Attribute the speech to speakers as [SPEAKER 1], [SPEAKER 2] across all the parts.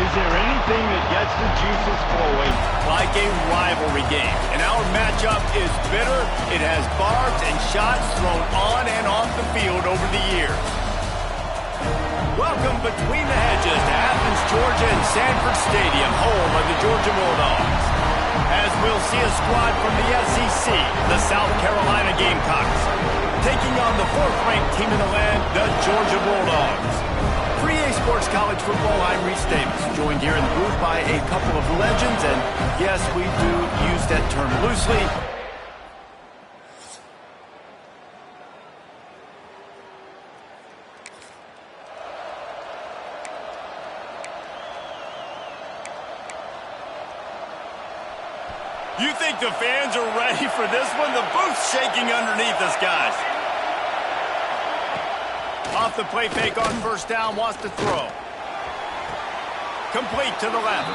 [SPEAKER 1] Is there anything that gets the juices flowing like a rivalry game? And our matchup is bitter. It has barbs and shots thrown on and off the field over the years. Welcome between the hedges to Athens, Georgia and Sanford Stadium, home of the Georgia Bulldogs. As we'll see a squad from the SEC, the South Carolina Gamecocks, taking on the fourth-ranked team in the land, the Georgia Bulldogs. For EA Sports College Football, I'm Reese Davis, joined here in the booth by a couple of legends, and yes, we do use that term loosely. You think the fans are ready for this one? The booth's shaking underneath us, guys. Off the play fake on first down, wants to throw. Complete to the left.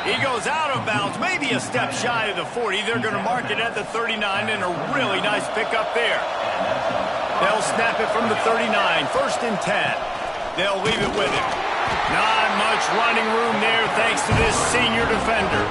[SPEAKER 1] He goes out of bounds, maybe a step shy of the 40. They're going to mark it at the 39, and a really nice pickup there. They'll snap it from the 39, 1st and 10. They'll leave it with him. Not much running room there thanks to this senior defender.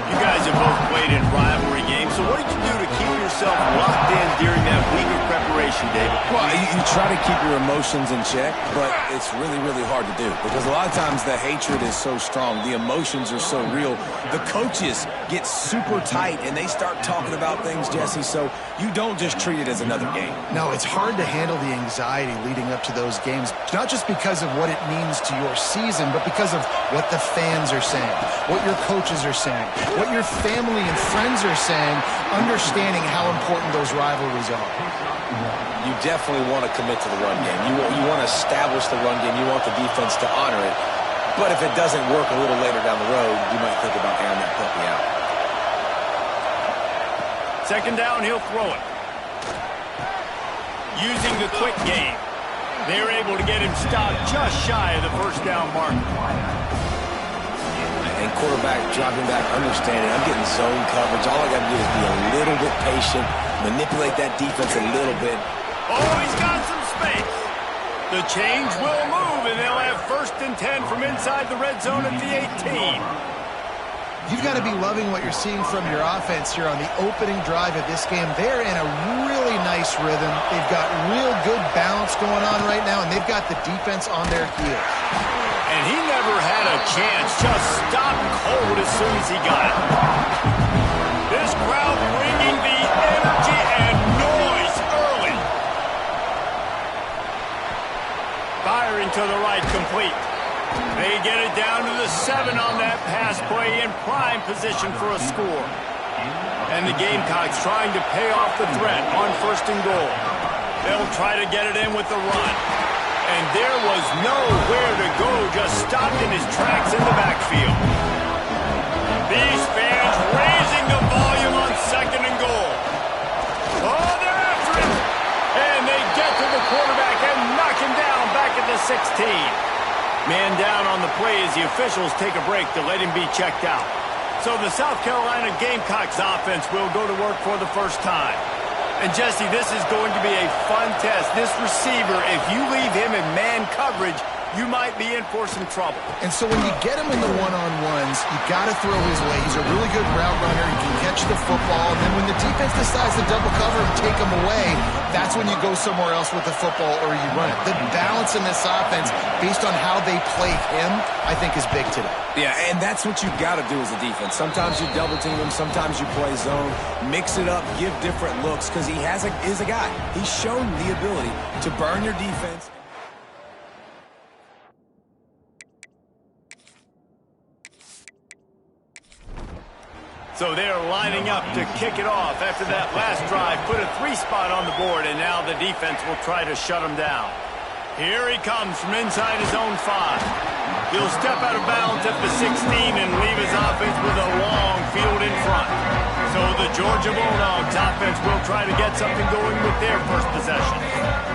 [SPEAKER 1] You guys have both played in rivalry games, so what did you do to keep yourself locked in during that week of preparation, David?
[SPEAKER 2] Well, you try to keep your emotions in check, but it's really, really hard to do because a lot of times the hatred is so strong, the emotions are so real. The coaches get super tight and they start talking about things, Jesse, so you don't just treat it as another game.
[SPEAKER 3] No, it's hard to handle the anxiety leading up to those games, not just because of what it means to your season, but because of what the fans are saying, what your coaches are saying, what your family and friends are saying, understanding how important those rivalries are.
[SPEAKER 2] You definitely want to commit to the run game. You want to establish the run game. You want the defense to honor it. But if it doesn't work a little later down the road, you might think about airing that puppy out.
[SPEAKER 1] Second down, he'll throw it. Using the quick game, they're able to get him stopped just shy of the first down mark.
[SPEAKER 2] And quarterback dropping back, understanding I'm getting zone coverage. All I got to do is be a little bit patient, manipulate that defense a little bit.
[SPEAKER 1] Oh, he's got some space. The change will move, and they'll have 1st and 10 from inside the red zone at the 18.
[SPEAKER 3] You've got to be loving what you're seeing from your offense here on the opening drive of this game. They're in a really nice rhythm. They've got real good balance going on right now, and they've got the defense on their heels.
[SPEAKER 1] And he never had a chance, just stopped cold as soon as he got it. This crowd bringing the energy and noise early. Firing to the right, complete. They get it down to the 7 on that pass play, in prime position for a score. And the Gamecocks trying to pay off the threat on 1st and goal. They'll try to get it in with the run. And there was nowhere to go, just stopped in his tracks in the backfield. These fans raising the volume on 2nd and goal. Oh, they're after him. And they get to the quarterback and knock him down back at the 16. Man down on the play as the officials take a break to let him be checked out. So the South Carolina Gamecocks offense will go to work for the first time. And Jesse, this is going to be a fun test. This receiver, if you leave him in man coverage, you might be in for some trouble.
[SPEAKER 3] And so when you get him in the one-on-ones, you got to throw his way. He's a really good route runner. He can catch the football. And then when the defense decides to double cover and take him away, that's when you go somewhere else with the football or you run it. The balance in this offense, based on how they play him, I think is big today.
[SPEAKER 2] Yeah, and that's what you've got to do as a defense. Sometimes you double team him, sometimes you play zone, mix it up, give different looks, because he is a guy. He's shown the ability to burn your defense.
[SPEAKER 1] So they're lining up to kick it off after that last drive. Put a 3-spot on the board, and now the defense will try to shut him down. Here he comes from inside his own 5. He'll step out of bounds at the 16 and leave his offense with a long field in front. So the Georgia Bulldogs offense will try to get something going with their first possession.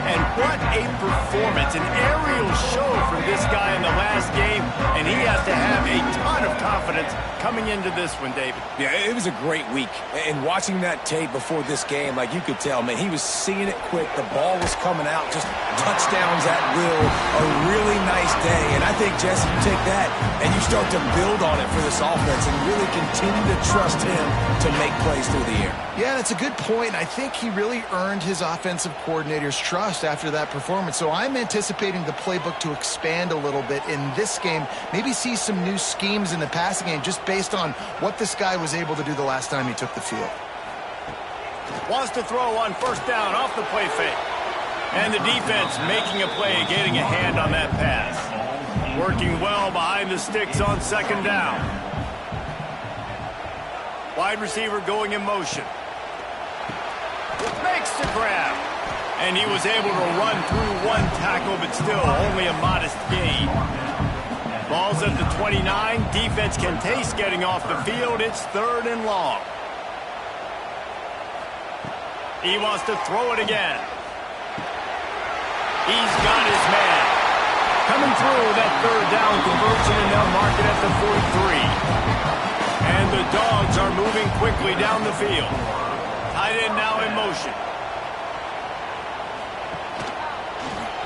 [SPEAKER 1] And what a performance, an aerial show from this guy in the last game, and he has to have a ton of confidence coming into this one, David.
[SPEAKER 2] Yeah, it was a great week. And watching that tape before this game, like you could tell, man, he was seeing it quick. The ball was coming out, just touchdowns at will. A really nice day. And I think, Jesse, you take that and you start to build on it for this offense and really continue to trust him to make plays through the air.
[SPEAKER 3] Yeah, that's a good point. I think he really earned his offensive coordinator's trust after that performance. So I'm anticipating the playbook to expand a little bit in this game. Maybe see some new schemes in the passing game just based on what this guy was able to do the last time he took the field.
[SPEAKER 1] Wants to throw on 1st down off the play fake. And the defense making a play, getting a hand on that pass. Working well behind the sticks on 2nd down. Wide receiver going in motion. Makes the grab. And he was able to run through 1 tackle, but still only a modest gain. Ball's at the 29. Defense can taste getting off the field. It's 3rd and long. He wants to throw it again. He's got his man. Coming through that 3rd down conversion, and they'll mark it at the 43. And the Dogs are moving quickly down the field. Tight end now in motion.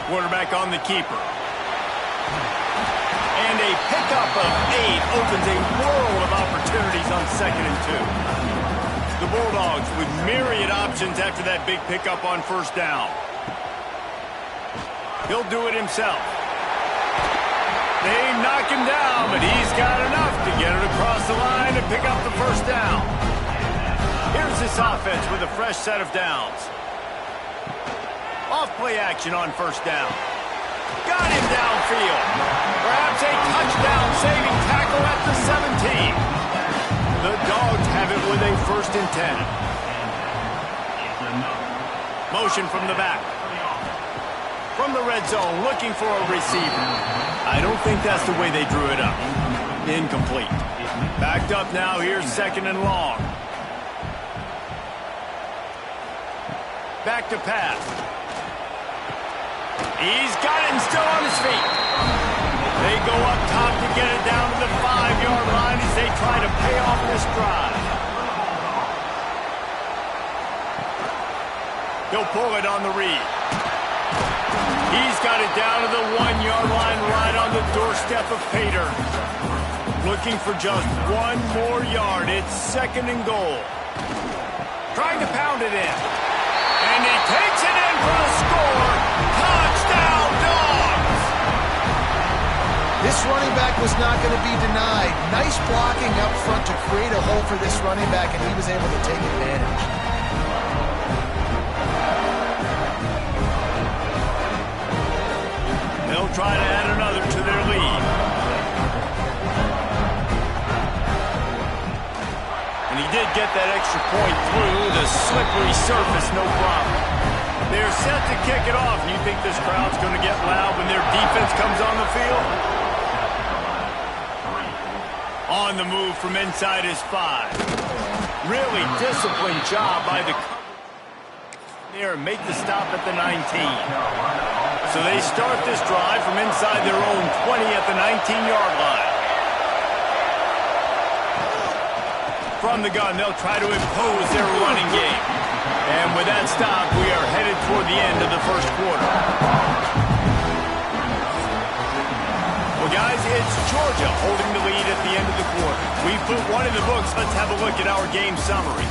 [SPEAKER 1] Quarterback on the keeper. And a pickup of 8 opens a world of opportunities on 2nd and 2. The Bulldogs with myriad options after that big pickup on 1st down. He'll do it himself. They knock him down, but he's got enough to get it across the line and pick up the 1st down. Here's this offense with a fresh set of downs. Off play action on 1st down. Got him downfield. Perhaps a touchdown-saving tackle at the 17. The Dogs have it with a 1st and 10. Motion from the back. From the red zone, looking for a receiver. I don't think that's the way they drew it up. Incomplete. Backed up now, here's 2nd and long. Back to pass. He's got it and still on his feet. They go up top to get it down to the 5-yard line as they try to pay off this drive. He'll pull it on the read. He's got it down to the 1-yard line right on the doorstep of Pater. Looking for just 1 more yard. It's 2nd and goal. Trying to pound it in. And he takes it in for the score. Touchdown, Dogs!
[SPEAKER 3] This running back was not going to be denied. Nice blocking up front to create a hole for this running back, and he was able to take advantage.
[SPEAKER 1] They'll try to add another to their lead. And he did get get that extra point through the slippery surface, no problem. They're set to kick it off. You think this crowd's going to get loud when their defense comes on the field? On the move from inside his 5. Really disciplined job by the cover there and make the stop at the 19. So they start this drive from inside their own 20 at the 19-yard line. From the gun, they'll try to impose their running game. And with that stop, we are headed toward the end of the first quarter. Well, guys, it's Georgia holding the lead at the end of the quarter. We've put one in the books. Let's have a look at our game summary.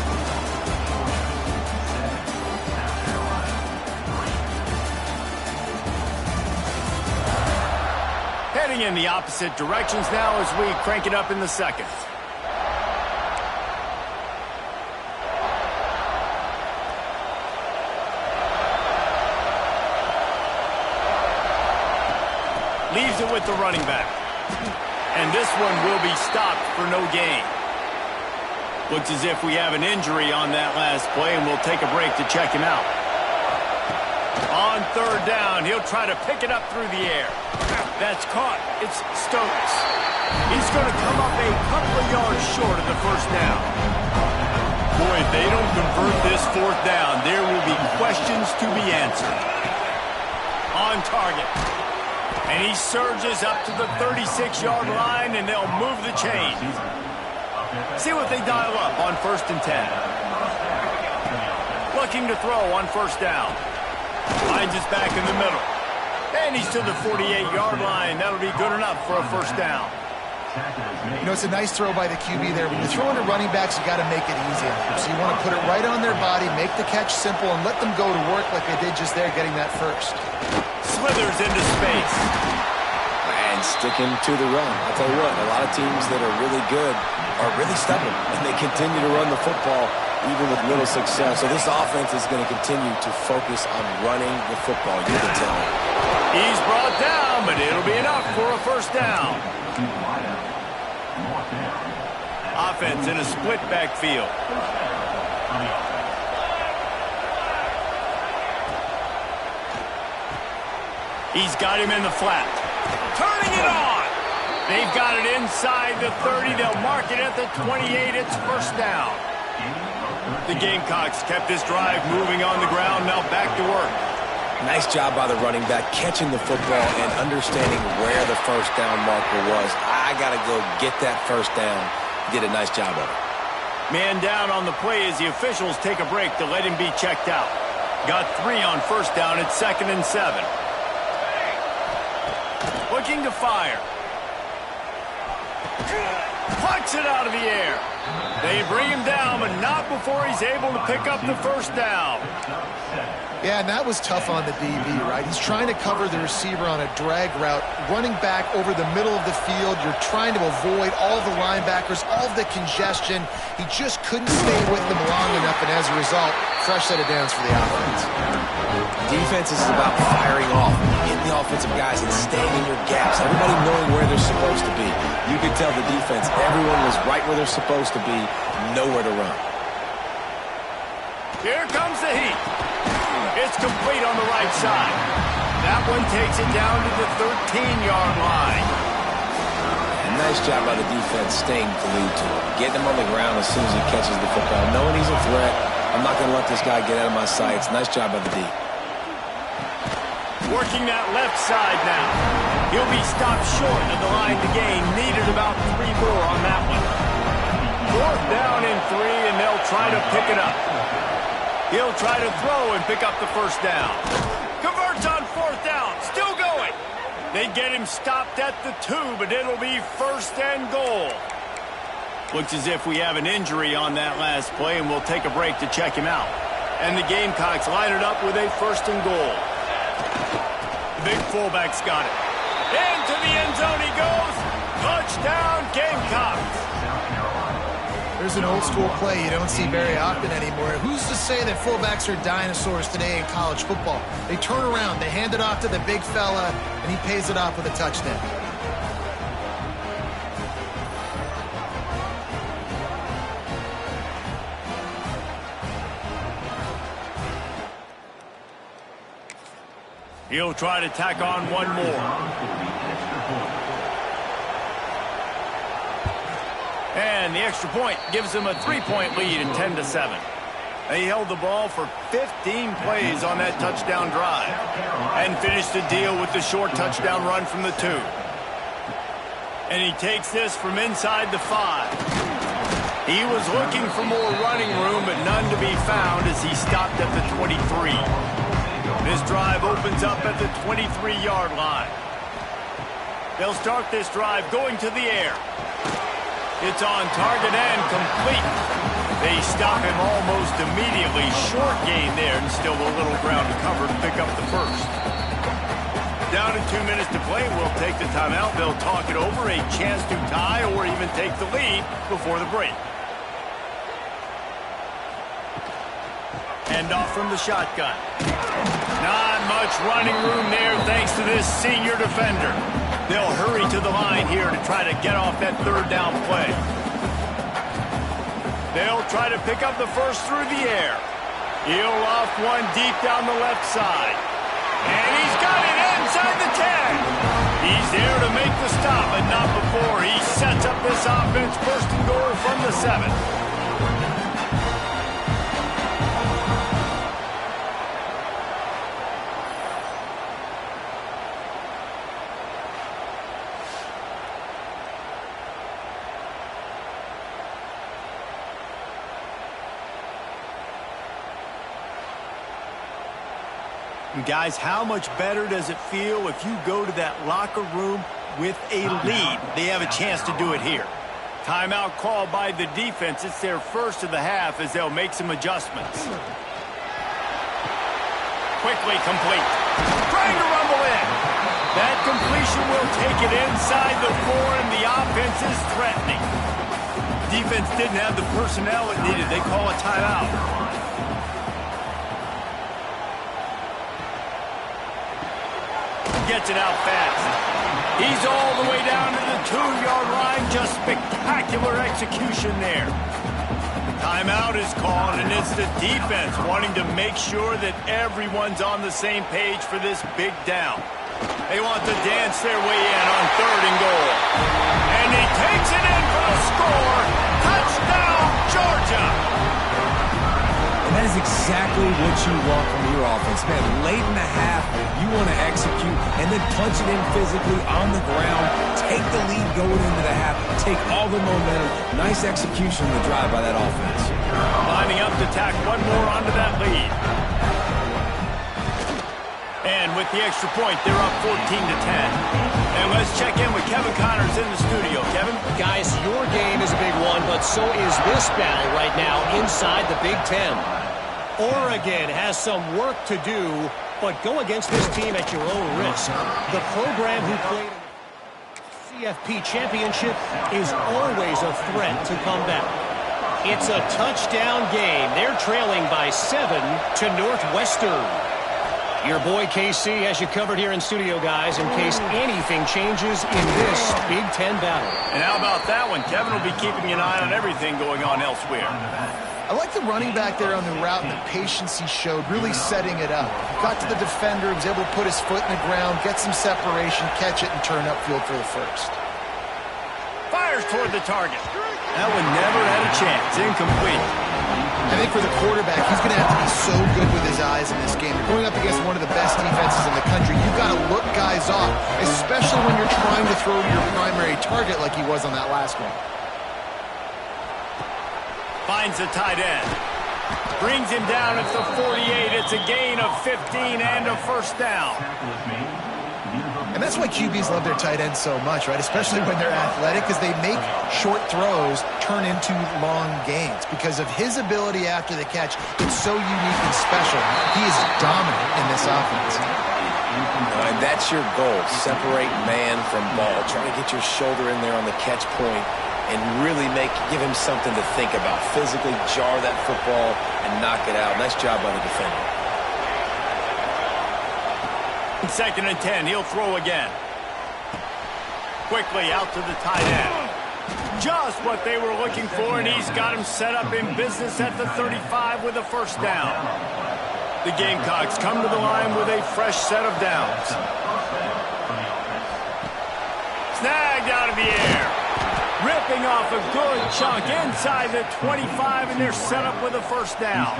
[SPEAKER 1] Heading in the opposite directions now as we crank it up in the second. Leaves it with the running back. And this one will be stopped for no gain. Looks as if we have an injury on that last play, and we'll take a break to check him out. On third down, he'll try to pick it up through the air. That's caught. It's Stokes. He's going to come up a couple of yards short of the first down. Boy, if they don't convert this fourth down, there will be questions to be answered. On target. And he surges up to the 36-yard line, and they'll move the chain. See what they dial up on 1st and 10. Looking to throw on first down. Finds his back in the middle. And he's to the 48-yard line. That'll be good enough for a first down.
[SPEAKER 3] You know, it's a nice throw by the QB there. When you're throwing to running backs, you got to make it easy on them. So you want to put it right on their body, make the catch simple, and let them go to work like they did just there, getting that first.
[SPEAKER 1] Slithers into space.
[SPEAKER 2] And sticking to the run. I'll tell you what, a lot of teams that are really good are really stubborn, and they continue to run the football even with little success. So this offense is going to continue to focus on running the football. You can tell.
[SPEAKER 1] He's brought down, but it'll be enough for a first down. Offense in a split backfield. He's got him in the flat. Turning it on. They've got it inside the 30. They'll mark it at the 28. It's first down. The Gamecocks kept this drive moving on the ground. Now back to work.
[SPEAKER 2] Nice job by the running back catching the football and understanding where the first down marker was. I got to go get that first down. Did a nice job of it.
[SPEAKER 1] Man down on the play as the officials take a break to let him be checked out. Got 3 on first down. It's 2nd and 7. Looking to fire. Plucks it out of the air. They bring him down, but not before he's able to pick up the first down.
[SPEAKER 3] Yeah, and that was tough on the DB, right? He's trying to cover the receiver on a drag route, running back over the middle of the field. You're trying to avoid all the linebackers, all the congestion. He just couldn't stay with them long enough, and as a result, fresh set of downs for the offense.
[SPEAKER 2] Defense is about firing off, hitting the offensive guys and staying in your gaps. Everybody knowing where they're supposed to be. You could tell the defense, everyone was right where they're supposed to be, nowhere to run.
[SPEAKER 1] Here comes the heat. It's complete on the right side. That one takes it down to the 13-yard line.
[SPEAKER 2] And nice job by the defense staying glued to him. Getting him on the ground as soon as he catches the football. Knowing he's a threat, I'm not going to let this guy get out of my sights. Nice job by the D.
[SPEAKER 1] Working that left side now. He'll be stopped short of the line to gain. Needed about 3 more on that one. 4th down and 3, and they'll try to pick it up. He'll try to throw and pick up the first down. Converts on 4th down. Still going. They get him stopped at the 2, but it'll be 1st and goal. Looks as if we have an injury on that last play, and we'll take a break to check him out. And the Gamecocks line it up with a 1st and goal. The big fullback's got it. Into the end zone he goes. Touchdown, Gamecocks.
[SPEAKER 3] There's an old-school play you don't see very often anymore. Who's to say that fullbacks are dinosaurs today in college football? They turn around, they hand it off to the big fella, and he pays it off with a touchdown.
[SPEAKER 1] He'll try to tack on one more. And the extra point gives them a 3-point lead at 10-7. They held the ball for 15 plays on that touchdown drive and finished the deal with the short touchdown run from the 2. And he takes this from inside the 5. He was looking for more running room, but none to be found as he stopped at the 23. This drive opens up at the 23-yard line. They'll start this drive going to the air. It's on target and complete. They stop him almost immediately. Short gain there, and still a little ground to cover to pick up the first. Down to 2 minutes to play. We'll take the timeout. They'll talk it over. A chance to tie or even take the lead before the break. Hand off from the shotgun. Not much running room there thanks to this senior defender. They'll hurry to the line here to try to get off that third down play. They'll try to pick up the first through the air. He'll off one deep down the left side. And he's got it inside the 10. He's there to make the stop, but not before he sets up this offense first and goal from the 7. And guys, how much better does it feel if you go to that locker room with a lead? They have a chance to do it here. Timeout called by the defense. It's their first of the half as they'll make some adjustments. Quickly complete. Trying to rumble in. That completion will take it inside the 4, and the offense is threatening. Defense didn't have the personnel it needed. They call a timeout. Gets it out fast. He's all the way down to the 2-yard line. Just spectacular execution there. Timeout is called, and it's the defense wanting to make sure that everyone's on the same page for this big down. They want to dance their way in on 3rd and goal. And he takes it in for the score. Touchdown, Georgia!
[SPEAKER 2] And that is exactly what you want from your offense, man. Late in the half, you want to execute and then punch it in physically on the ground. Take the lead going into the half. Take all the momentum. Nice execution in the drive by that offense.
[SPEAKER 1] Lining up to tack one more onto that lead. And with the extra point, they're up 14-10. And let's check in with Kevin Connors in the studio. Kevin?
[SPEAKER 4] Guys, your game is a big one, but so is this battle right now inside the Big Ten. Oregon has some work to do, but go against this team at your own risk. The program who played in the CFP championship is always a threat to come back. It's a touchdown game. They're trailing by 7 to Northwestern. Your boy KC has you covered here in studio, guys, in case anything changes in this Big Ten battle.
[SPEAKER 1] And how about that one? Kevin will be keeping an eye on everything going on elsewhere.
[SPEAKER 3] I like the running back there on the route and the patience he showed, really setting it up. Got to the defender, was able to put his foot in the ground, get some separation, catch it, and turn upfield for the first.
[SPEAKER 1] Fires toward the target. That one never had a chance. Incomplete.
[SPEAKER 3] I think for the quarterback, he's going to have to be so good with his eyes in this game. You're going up against one of the best defenses in the country. You've got to look guys off, especially when you're trying to throw to your primary target like he was on that last one.
[SPEAKER 1] Finds the tight end. Brings him down at the 48. It's a gain of 15 and a first down.
[SPEAKER 3] And that's why QBs love their tight ends so much, right? Especially when they're athletic, because they make short throws turn into long gains. Because of his ability after the catch, it's so unique and special. He is dominant in this offense.
[SPEAKER 2] And that's your goal. Separate man from ball. Try to get your shoulder in there on the catch point and really give him something to think about. Physically jar that football and knock it out. Nice job by the defender.
[SPEAKER 1] 2nd and 10. He'll throw again. Quickly out to the tight end. Just what they were looking for, and he's got him set up in business at the 35 with a first down. The Gamecocks come to the line with a fresh set of downs. Snagged out of the air. Ripping off a good chunk inside the 25, and they're set up with a first down.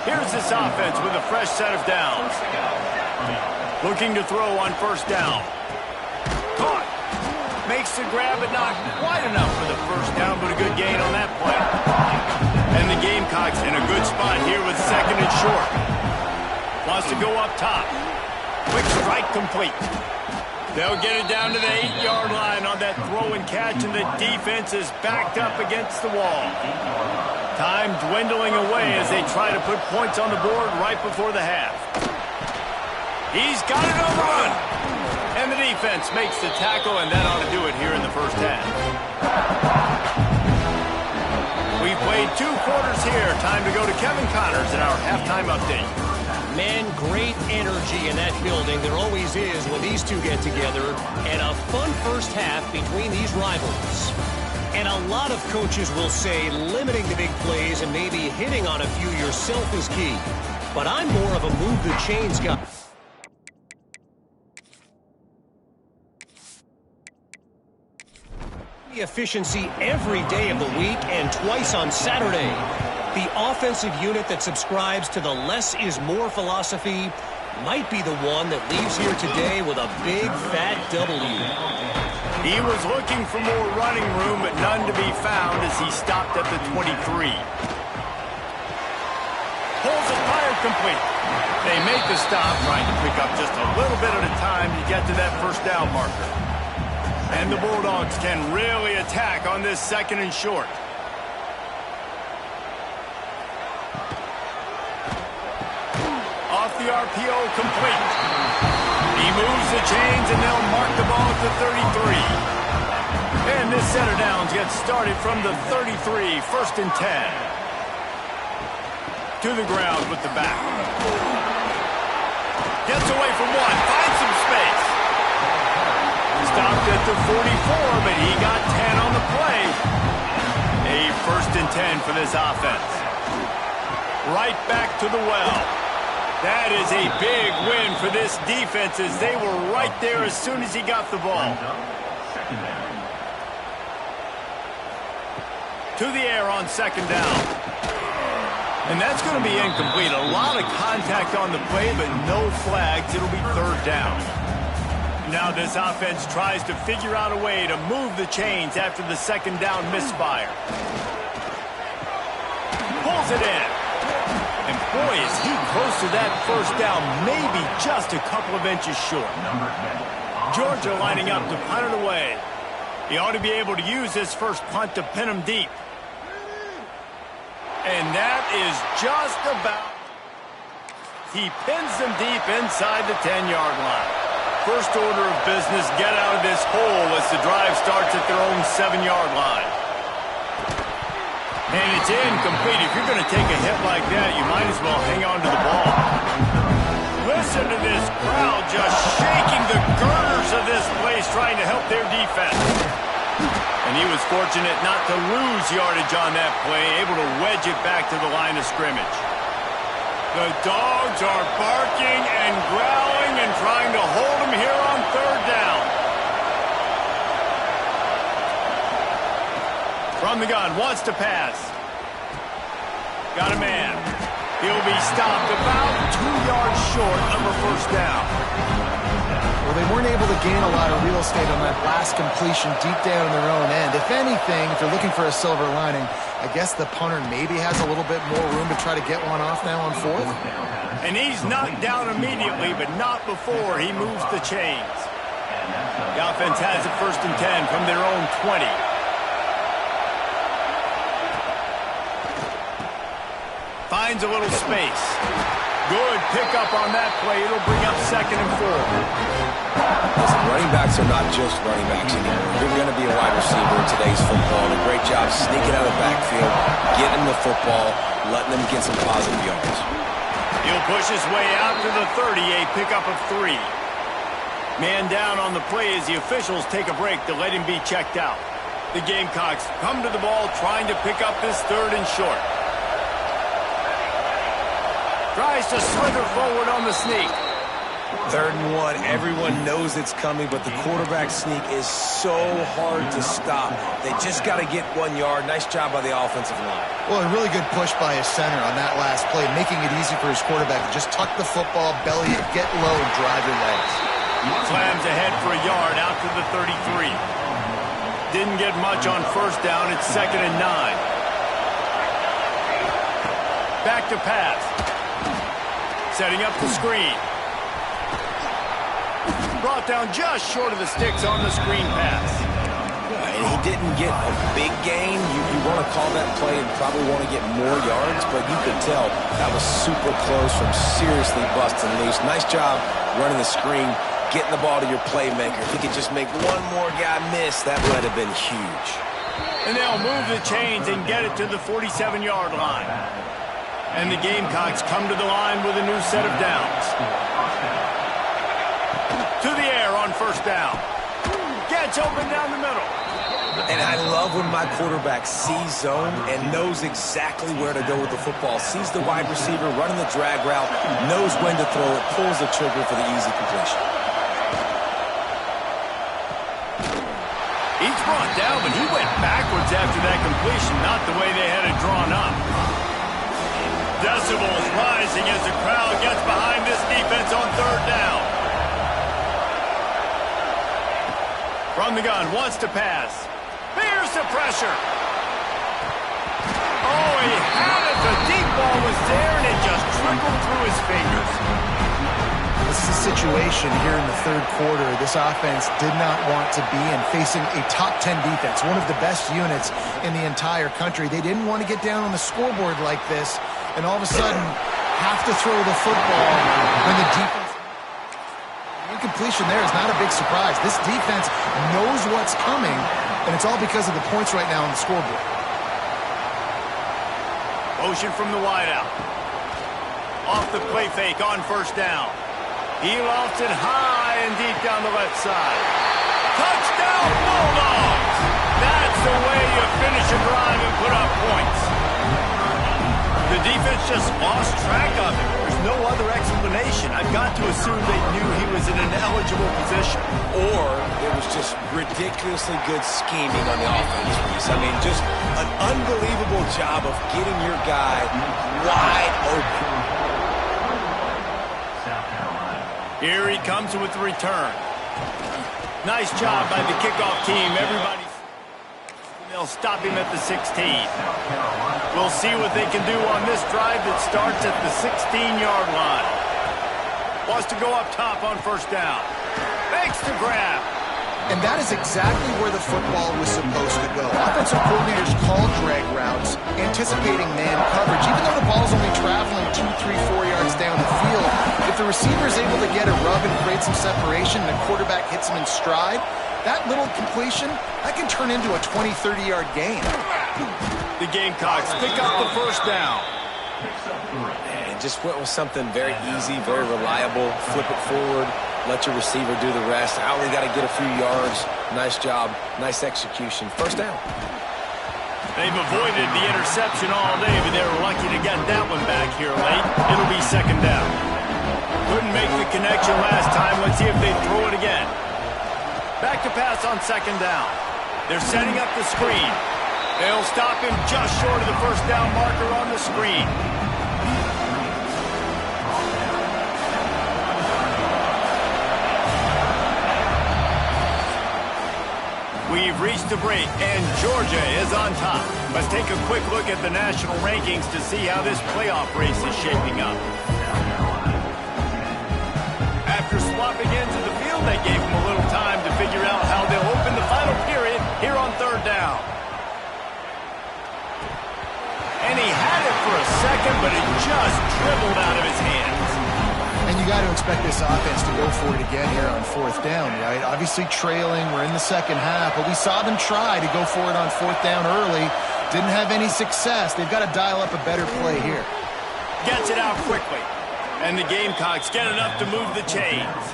[SPEAKER 1] Here's this offense with a fresh set of downs. Looking to throw on first down. Caught. Makes the grab, but not quite enough for the first down, but a good gain on that play. And the Gamecocks in a good spot here with second and short. Wants to go up top. Quick strike complete. They'll get it down to the 8-yard line on that throw and catch, and the defense is backed up against the wall. Time dwindling away as they try to put points on the board right before the half. He's got it on the run. And the defense makes the tackle, and that ought to do it here in the first half. We've played 2 quarters here. Time to go to Kevin Connors in our halftime update.
[SPEAKER 4] Man, great energy in that building. There always is when these two get together. And a fun first half between these rivals. And a lot of coaches will say limiting the big plays and maybe hitting on a few yourself is key. But I'm more of a move the chains guy. Efficiency every day of the week and twice on Saturday. The offensive unit that subscribes to the less is more philosophy might be the one that leaves here today with a big fat W.
[SPEAKER 1] He was looking for more running room, but none to be found as he stopped at the 23. Pulls it, fired complete. They make the stop, trying to pick up just a little bit at a time to get to that first down marker. And the Bulldogs can really attack on this second and short. Off the RPO, complete. He moves the chains, and they'll mark the ball at the 33. And this set of downs gets started from the 33, first and 10. To the ground with the back. Gets away from one, finds some space. Stopped at the 44, but he got 10 on the play. A first and 10 for this offense. Right back to the well. That is a big win for this defense as they were right there as soon as he got the ball. To the air on second down. And that's going to be incomplete. A lot of contact on the play, but no flags. It'll be third down. Now this offense tries to figure out a way to move the chains after the second down misfire. Pulls it in. And boy, is he close to that first down, maybe just a couple of inches short. Georgia lining up to punt it away. He ought to be able to use this first punt to pin him deep. And that is just about... He pins them deep inside the 10-yard line. First order of business, get out of this hole as the drive starts at their own 7-yard line. And it's incomplete. If you're going to take a hit like that, you might as well hang on to the ball. Listen to this crowd just shaking the girders of this place trying to help their defense. And he was fortunate not to lose yardage on that play, able to wedge it back to the line of scrimmage. The dogs are barking and growling and trying to hold him here on third down. From the gun, wants to pass. Got a man. He'll be stopped about 2 yards short of a first down.
[SPEAKER 3] Well, they weren't able to gain a lot of real estate on that last completion deep down in their own end. If anything, if you're looking for a silver lining, I guess the punter maybe has a little bit more room to try to get one off now on fourth.
[SPEAKER 1] And he's knocked down immediately, but not before he moves the chains. The offense has it first and 10 from their own 20. Finds a little space. Good pickup on that play. It'll bring up second and 4.
[SPEAKER 2] Listen, running backs are not just running backs anymore. You're going to be a wide receiver in today's football. And a great job sneaking out of the backfield, getting the football, letting them get some positive yards.
[SPEAKER 1] He'll push his way out to the 30, a pickup of 3. Man down on the play as the officials take a break to let him be checked out. The Gamecocks come to the ball trying to pick up this third and short. Tries to slither forward on the sneak.
[SPEAKER 2] 3rd and 1. Everyone knows it's coming, but the quarterback sneak is so hard to stop. They just got to get 1 yard. Nice job by the offensive line.
[SPEAKER 3] Well, a really good push by his center on that last play, making it easy for his quarterback to just tuck the football, belly it, get low, and drive your legs.
[SPEAKER 1] Slams ahead for a yard out to the 33. Didn't get much on 1st down. It's 2nd and 9. Back to pass. Setting up the screen. Brought down just short of the sticks on the screen pass.
[SPEAKER 2] And he didn't get a big gain. You want to call that play and probably want to get more yards, but you could tell that was super close from seriously busting loose. Nice job running the screen, getting the ball to your playmaker. If he could just make one more guy miss, that would have been huge.
[SPEAKER 1] And they'll move the chains and get it to the 47-yard line. And the Gamecocks come to the line with a new set of downs. To the air on 1st down. Gets open down the middle.
[SPEAKER 2] And I love when my quarterback sees zone and knows exactly where to go with the football. Sees the wide receiver running the drag route, knows when to throw it, pulls the trigger for the easy completion.
[SPEAKER 1] He's brought down, but he went backwards after that completion, not the way they had it drawn up. Decibels rising as the crowd gets behind this defense on 3rd down. From the gun, wants to pass. Fears the pressure. Oh, he had it. The deep ball was there, and it just trickled through his fingers.
[SPEAKER 3] This is a situation here in the 3rd quarter this offense did not want to be in, facing a top 10 defense, one of the best units in the entire country. They didn't want to get down on the scoreboard like this, and all of a sudden have to throw the football when the defense... Incompletion there is not a big surprise. This defense knows what's coming, and it's all because of the points right now on the scoreboard.
[SPEAKER 1] Motion from the wideout. Off the play fake on 1st down. He lofts it high and deep down the left side. Touchdown, Bulldogs! That's the way you finish a drive and put up points. The defense just lost track of it. There's no other explanation. I've got to assume they knew he was in an eligible position.
[SPEAKER 2] Or it was just ridiculously good scheming on the offense piece. I mean, just an unbelievable job of getting your guy wide open.
[SPEAKER 1] Here he comes with the return. Nice job by the kickoff team. They'll stop him at the 16. We'll see what they can do on this drive that starts at the 16-yard line. Wants to go up top on 1st down. Makes the grab.
[SPEAKER 3] And that is exactly where the football was supposed to go. Offensive coordinators call drag routes, anticipating man coverage. Even though the ball's only traveling 2, 3, 4 yards down the field, if the receiver is able to get a rub and create some separation and the quarterback hits him in stride, that little completion, that can turn into a 20, 30-yard gain.
[SPEAKER 1] The Gamecocks pick up the 1st down.
[SPEAKER 2] And just went with something very easy, very reliable. Flip it forward. Let your receiver do the rest. I only got to get a few yards. Nice job. Nice execution. 1st down.
[SPEAKER 1] They've avoided the interception all day, but they were lucky to get that one back here late. It'll be 2nd down. Couldn't make the connection last time. Let's see if they throw it again. Back to pass on 2nd down. They're setting up the screen. They'll stop him just short of the 1st down marker on the screen. We've reached the break, and Georgia is on top. Let's take a quick look at the national rankings to see how this playoff race is shaping up. After swapping into the field, they gave him a little time to figure out how they'll open the final period here on 3rd down. And he had it for a second, but it just dribbled out of his hands.
[SPEAKER 3] And you got to expect this offense to go for it again here on 4th down, right? Obviously trailing, we're in the 2nd half, but we saw them try to go for it on 4th down early. Didn't have any success. They've got to dial up a better play here.
[SPEAKER 1] Gets it out quickly. And the Gamecocks get enough to move the chains.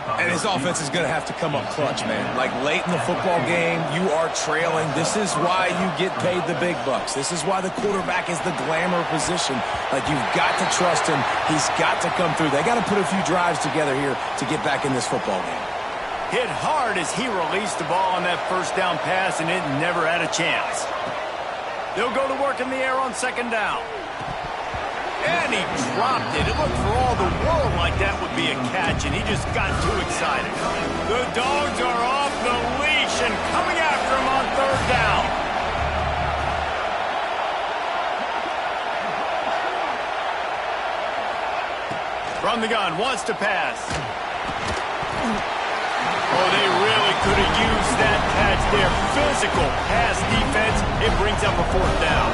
[SPEAKER 2] And his offense is going to have to come up clutch, man. Like late in the football game, you are trailing. This is why you get paid the big bucks. This is why the quarterback is the glamour position. Like you've got to trust him. He's got to come through. They got to put a few drives together here to get back in this football game.
[SPEAKER 1] Hit hard as he released the ball on that first down pass, and it never had a chance. They'll go to work in the air on second down. And he dropped it. It looked for all the world like that would be a catch, and he just got too excited. The Dogs are off the leash and coming after him on third down. From the gun, wants to pass. Oh, they really could have used that catch there. Physical pass defense. It brings up a fourth down.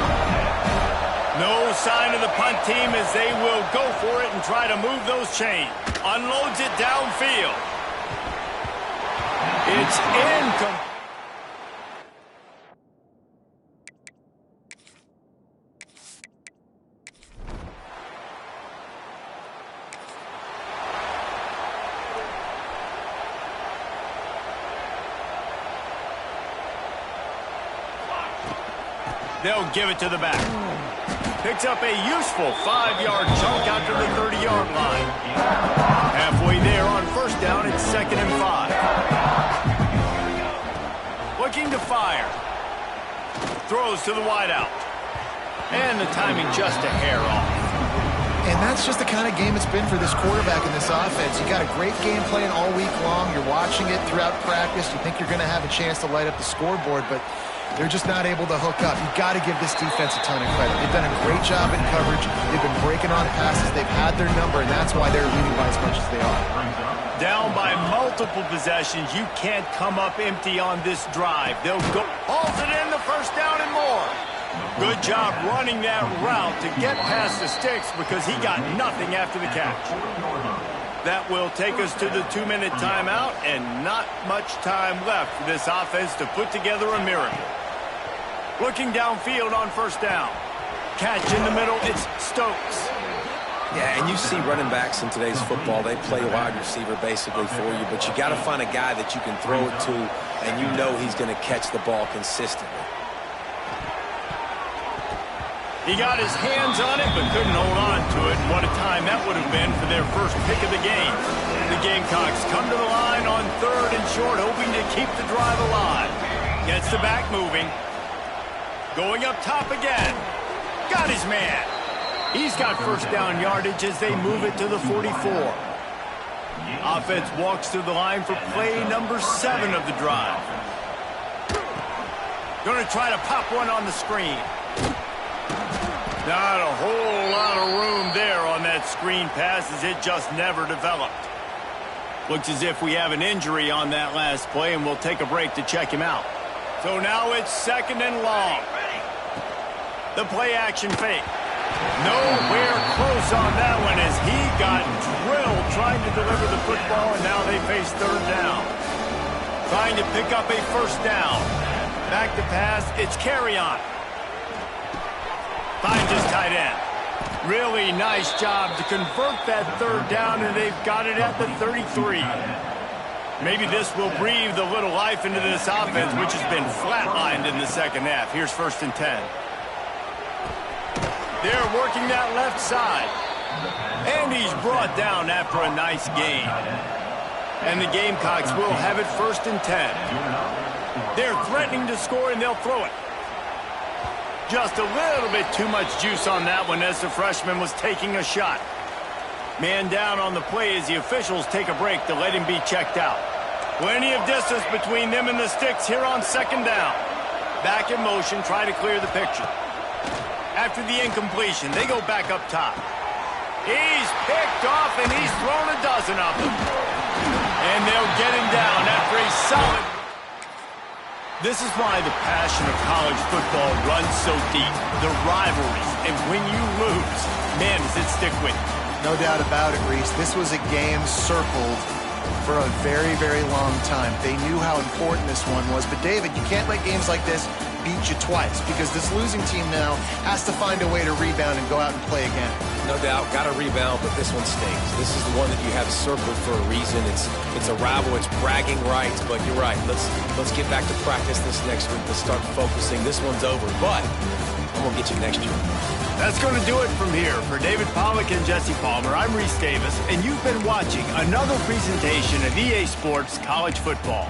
[SPEAKER 1] No sign of the punt team as they will go for it and try to move those chains. Unloads it downfield. It's incomplete. They'll give it to the back. Picks up a useful 5-yard chunk out to the 30-yard line. Halfway there on first down, it's 2nd and 5. Looking to fire. Throws to the wideout. And the timing just a hair off.
[SPEAKER 3] And that's just the kind of game it's been for this quarterback in this offense. You got a great game plan all week long. You're watching it throughout practice. You think you're going to have a chance to light up the scoreboard, but they're just not able to hook up. You've got to give this defense a ton of credit. They've done a great job in coverage. They've been breaking on passes. They've had their number, and that's why they're leading by as much as they are.
[SPEAKER 1] Down by multiple possessions. You can't come up empty on this drive. They'll go. Hauls it in the first down and more. Good job running that route to get past the sticks because he got nothing after the catch. That will take us to the 2-minute timeout, and not much time left for this offense to put together a miracle. Looking downfield on first down. Catch in the middle, it's Stokes.
[SPEAKER 2] Yeah, and you see running backs in today's football, they play wide receiver basically for you, but you got to find a guy that you can throw it to, and you know he's going to catch the ball consistently.
[SPEAKER 1] He got his hands on it, but couldn't hold on to it. What a time that would have been for their first pick of the game. The Gamecocks come to the line on 3rd and short, hoping to keep the drive alive. Gets the back moving. Going up top again. Got his man. He's got first down yardage as they move it to the 44. Offense walks through the line for play number 7 of the drive. Going to try to pop one on the screen. Not a whole lot of room there on that screen pass as it just never developed. Looks as if we have an injury on that last play, and we'll take a break to check him out. So now it's 2nd and long. The play action fake. Nowhere close on that one as he got drilled trying to deliver the football, and now they face 3rd down. Trying to pick up a first down. Back to pass, it's Carry-On. Finds his tight end. Really nice job to convert that 3rd down, and they've got it at the 33. Maybe this will breathe a little life into this offense, which has been flatlined in the second half. Here's 1st and 10. They're working that left side. And he's brought down after a nice gain. And the Gamecocks will have it 1st and 10. They're threatening to score, and they'll throw it. Just a little bit too much juice on that one as the freshman was taking a shot. Man down on the play as the officials take a break to let him be checked out. Plenty of distance between them and the sticks here on 2nd down. Back in motion, try to clear the picture. After the incompletion, they go back up top. He's picked off, and he's thrown a dozen of them. And they'll get him down after a solid... This is why the passion of college football runs so deep. The rivalries, and when you lose, man, does it stick with you.
[SPEAKER 3] No doubt about it, Reese. This was a game circled for a very, very long time. They knew how important this one was. But, David, you can't let games like this beat you twice because this losing team now has to find a way to rebound and go out and play again.
[SPEAKER 2] No doubt, got to rebound, but this one stings. This is the one that you have circled for a reason. It's a rival, it's bragging rights, but you're right. Let's get back to practice this next week. Let's start focusing. This one's over, but I'm going to get you next year.
[SPEAKER 1] That's going to do it from here. For David Pollack and Jesse Palmer, I'm Reese Davis, and you've been watching another presentation of EA Sports College Football.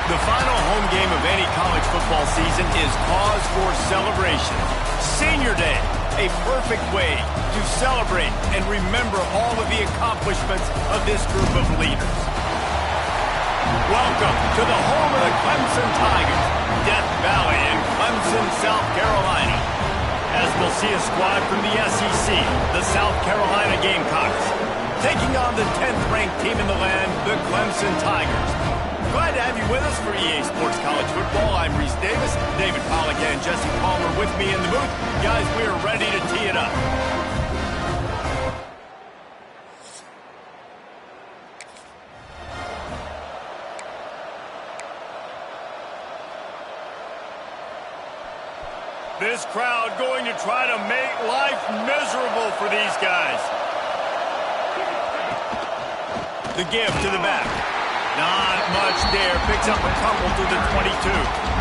[SPEAKER 1] The final home game of any college football season is cause for celebration. Senior Day, a perfect way to celebrate and remember all of the accomplishments of this group of leaders. Welcome to the home of the Clemson Tigers, Death Valley in Clemson, South Carolina. As we'll see a squad from the SEC, the South Carolina Gamecocks, taking on the 10th-ranked team in the land, the Clemson Tigers. Glad to have you with us for EA Sports College Football. I'm Reese Davis, David Pollack and Jesse Palmer with me in the booth. Guys, we are ready to tee it up. This crowd going to try to make life miserable for these guys. The give to the back. Not much there. Picks up a couple to the 22.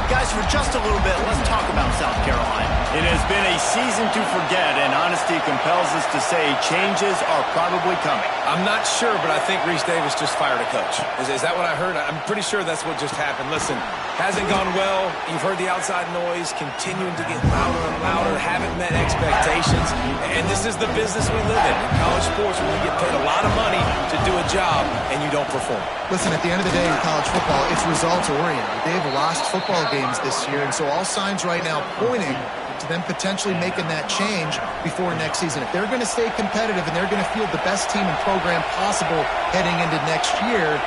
[SPEAKER 5] Guys, for just a little bit, let's talk about South Carolina.
[SPEAKER 1] It has been a season to forget, and honesty compels us to say changes are probably coming.
[SPEAKER 2] I'm not sure, but I think Reese Davis just fired a coach. Is that what I heard? I'm pretty sure that's what just happened. Listen, hasn't gone well. You've heard the outside noise, continuing to get louder and louder, haven't met expectations. And this is the business we live in college sports, where you get paid a lot of money to do a job, and you don't perform.
[SPEAKER 3] Listen, at the end of the day in college football, it's results-oriented. They've lost football games this year, and so all signs right now pointing to them potentially making that change before next season. If they're going to stay competitive and they're going to field the best team and program possible heading into next year,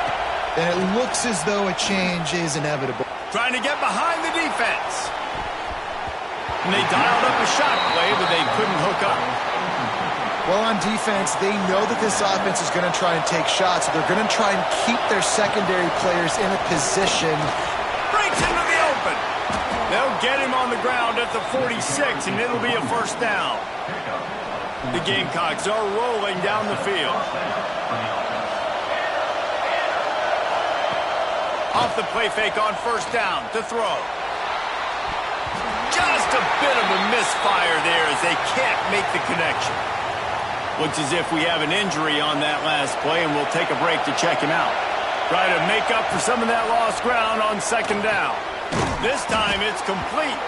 [SPEAKER 3] then it looks as though a change is inevitable.
[SPEAKER 1] Trying to get behind the defense. And they dialed up a shot play, but they couldn't hook up.
[SPEAKER 3] Well, on defense, they know that this offense is going to try and take shots, so they're going to try and keep their secondary players in a position.
[SPEAKER 1] Breaks into the open. They'll get him on the ground at the 46, and it'll be a first down. The Gamecocks are rolling down the field. Off the play fake on first down to throw. Just a bit of a misfire there as they can't make the connection. Looks as if we have an injury on that last play, and we'll take a break to check him out. Try to make up for some of that lost ground on second down. This time it's complete.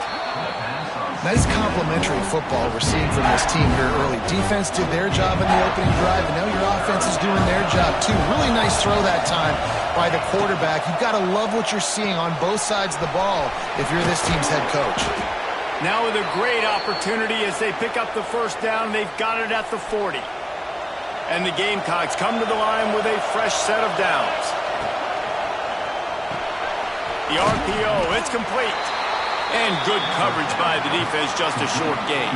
[SPEAKER 3] Nice complimentary football we're seeing from this team here early. Defense did their job in the opening drive, and now your offense is doing their job too. Really nice throw that time by the quarterback. You've got to love what you're seeing on both sides of the ball if you're this team's head coach.
[SPEAKER 1] Now with a great opportunity as they pick up the first down, they've got it at the 40. And the Gamecocks come to the line with a fresh set of downs. The RPO, it's complete. And good coverage by the defense, just a short gain.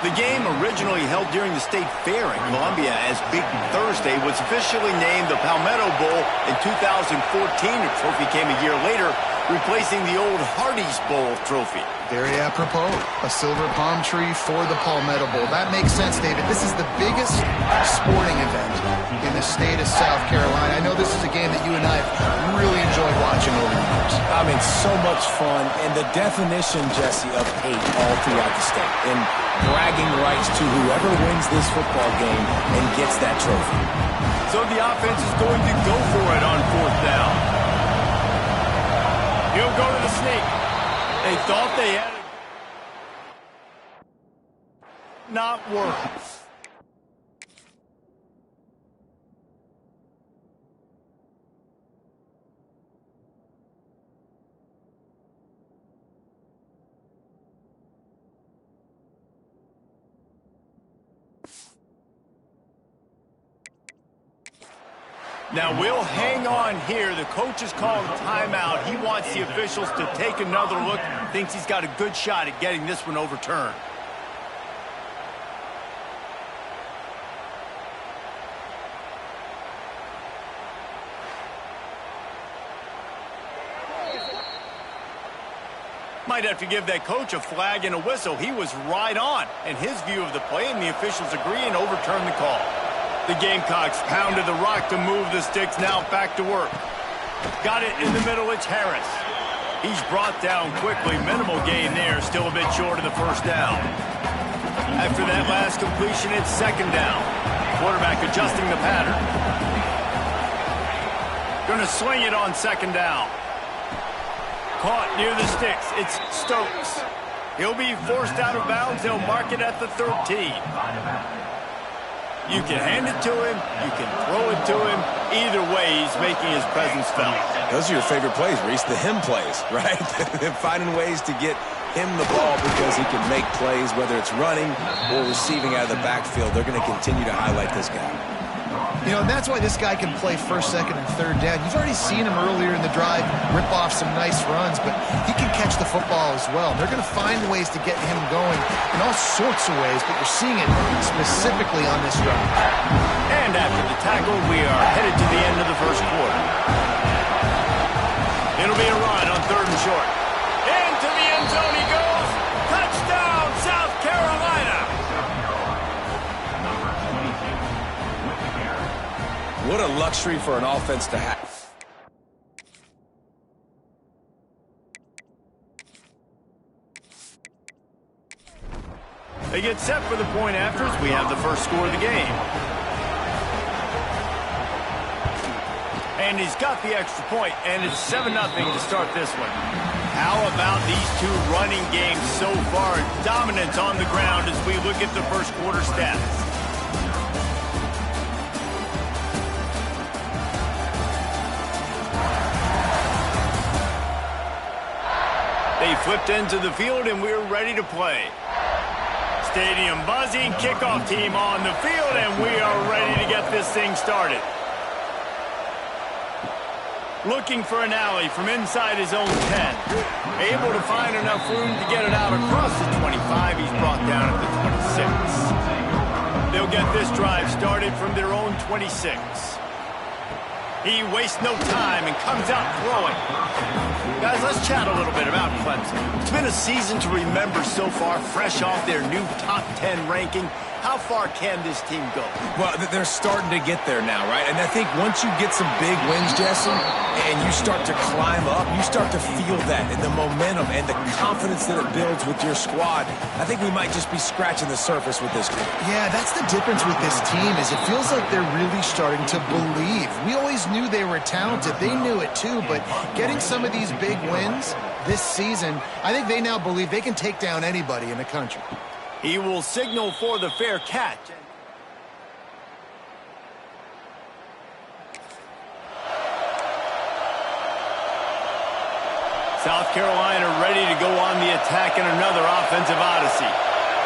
[SPEAKER 1] The game, originally held during the State Fair in Columbia as Big Thursday, was officially named the Palmetto Bowl in 2014. The trophy came a year later, replacing the old Hardee's Bowl trophy.
[SPEAKER 3] Very apropos, a silver palm tree for the Palmetto Bowl. That makes sense, David. This is the biggest sporting event in the state of South Carolina. I know this is a game that you and I have really enjoyed watching over the years.
[SPEAKER 2] I mean, so much fun, and the definition, Jesse, of hate all throughout the state. And bragging rights to whoever wins this football game and gets that trophy.
[SPEAKER 1] So the offense is going to go for it on fourth down. He'll go to the sneak. They thought they had it. Not work. Now we'll hang on here. The coach has called a timeout. He wants the officials to take another look. Thinks he's got a good shot at getting this one overturned. Might have to give that coach a flag and a whistle. He was right on in his view of the play, and the officials agree and overturn the call. The Gamecocks pounded the rock to move the sticks, now back to work. Got it in the middle, it's Harris. He's brought down quickly, minimal gain there, still a bit short of the first down. After that last completion, it's second down. Quarterback adjusting the pattern. Gonna swing it on second down. Caught near the sticks, it's Stokes. He'll be forced out of bounds, they'll mark it at the 13. You can hand it to him, you can throw it to him. Either way, he's making his presence felt.
[SPEAKER 2] Those are your favorite plays, Reese, the him plays, right? Finding ways to get him the ball because he can make plays, whether it's running or receiving out of the backfield. They're going to continue to highlight this guy.
[SPEAKER 3] You know, and that's why this guy can play first, second, and third down. You've already seen him earlier in the drive rip off some nice runs, but he can catch the football as well. They're going to find ways to get him going in all sorts of ways, but you're seeing it specifically on this drive.
[SPEAKER 1] And after the tackle, we are headed to the end of the first quarter. It'll be a run on third and short. Into the end zone he goes. Touchdown, South Carolina.
[SPEAKER 2] What a luxury for an offense to have.
[SPEAKER 1] They get set for the point after as we have the first score of the game. And he's got the extra point, and it's 7-0 to start this one. How about these two running games so far? Dominance on the ground as we look at the first quarter stats. They flipped into the field, and we're ready to play. Stadium buzzing, kickoff team on the field, and we are ready to get this thing started. Looking for an alley from inside his own 10. Able to find enough room to get it out across the 25. He's brought down at the 26. They'll get this drive started from their own 26. He wastes no time and comes out throwing. Guys, let's chat a little bit about Clemson. It's been a season to remember so far, fresh off their new top 10 ranking. How far can this team go?
[SPEAKER 2] Well, they're starting to get there now, right? And I think once you get some big wins, Jesse, and you start to climb up, you start to feel that and the momentum and the confidence that it builds with your squad. I think we might just be scratching the surface with this group.
[SPEAKER 3] Yeah, that's the difference with this team is it feels like they're really starting to believe. We always knew they were talented. They knew it too, but getting some of these big wins this season, I think they now believe they can take down anybody in the country.
[SPEAKER 1] He will signal for the fair catch. South Carolina ready to go on the attack in another offensive odyssey.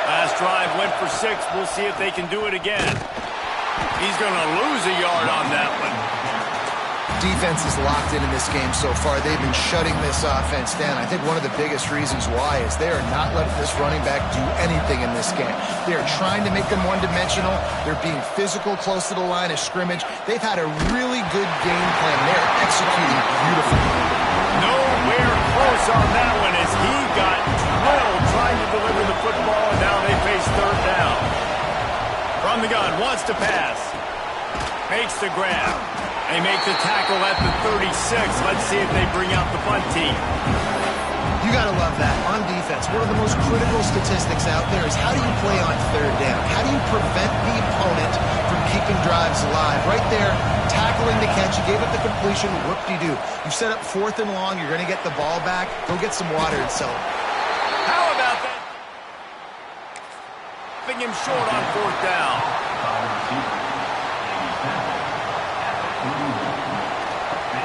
[SPEAKER 1] Last drive went for 6. We'll see if they can do it again. He's going to lose a yard on that one.
[SPEAKER 3] Defense is locked in this game so far. They've been shutting this offense down. I think one of the biggest reasons why is they are not letting this running back do anything in this game. They are trying to make them one-dimensional. They're being physical close to the line of scrimmage. They've had a really good game plan. They're executing beautifully.
[SPEAKER 1] Nowhere close on that one as he got drilled trying to deliver the football, and now they face third down. From the gun, wants to pass. Makes the grab. They make the tackle at the 36. Let's see if they bring out the punt team.
[SPEAKER 3] You got to love that. On defense, one of the most critical statistics out there is how do you play on third down? How do you prevent the opponent from keeping drives alive? Right there, tackling the catch. You gave up the completion. Whoop-de-doo. You set up 4th and long. You're going to get the ball back. Go get some water and sell it.
[SPEAKER 1] How about that? Him short on 4th down.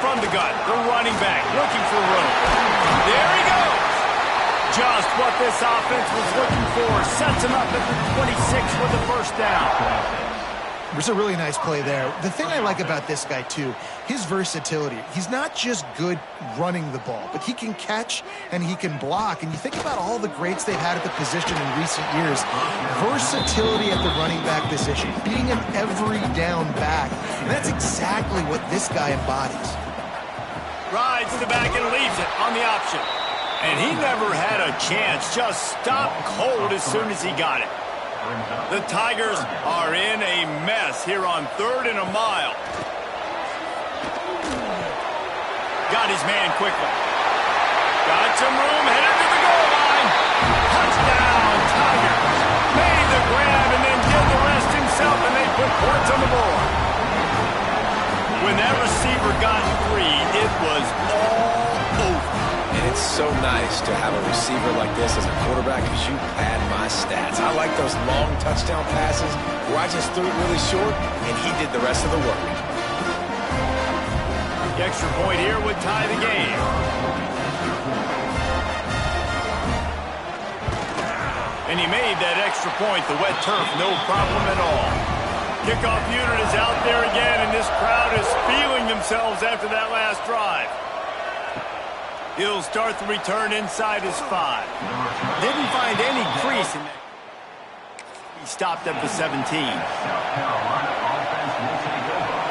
[SPEAKER 1] From the gun, the running back looking for room. There he goes. Just what this offense was looking for. Sets him up at the 26 with the first down.
[SPEAKER 3] There's a really nice play there. The thing I like about this guy, too, his versatility. He's not just good running the ball, but he can catch and he can block. And you think about all the greats they've had at the position in recent years. Versatility at the running back position, being an every down back. And that's exactly what this guy embodies.
[SPEAKER 1] Rides the back and leaves it on the option. And he never had a chance. Just stopped cold as soon as he got it. The Tigers are in a mess here on 3rd and a mile. Got his man quickly. Got some room, headed to the goal line. Touchdown, Tigers. Made the grab and then did the rest himself, and they put points on the board. When that receiver got free, it was all over.
[SPEAKER 2] And it's so nice to have a receiver like this as a quarterback because you pad my stats. I like those long touchdown passes where I just threw it really short and he did the rest of the work.
[SPEAKER 1] The extra point here would tie the game. And he made that extra point, the wet turf, no problem at all. Kickoff unit is out there again, and this crowd is feeling themselves after that last drive. He'll start the return inside his 5. Didn't find any crease in that. He stopped at the 17.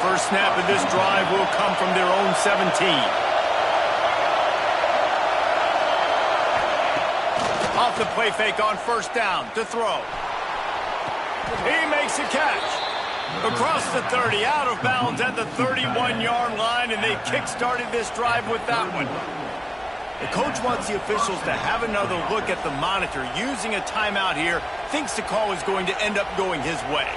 [SPEAKER 1] First snap of this drive will come from their own 17. Off the play fake on first down to throw. He makes a catch. Across the 30, out of bounds at the 31-yard line, and they kick-started this drive with that one. The coach wants the officials to have another look at the monitor. Using a timeout here, thinks the call is going to end up going his way.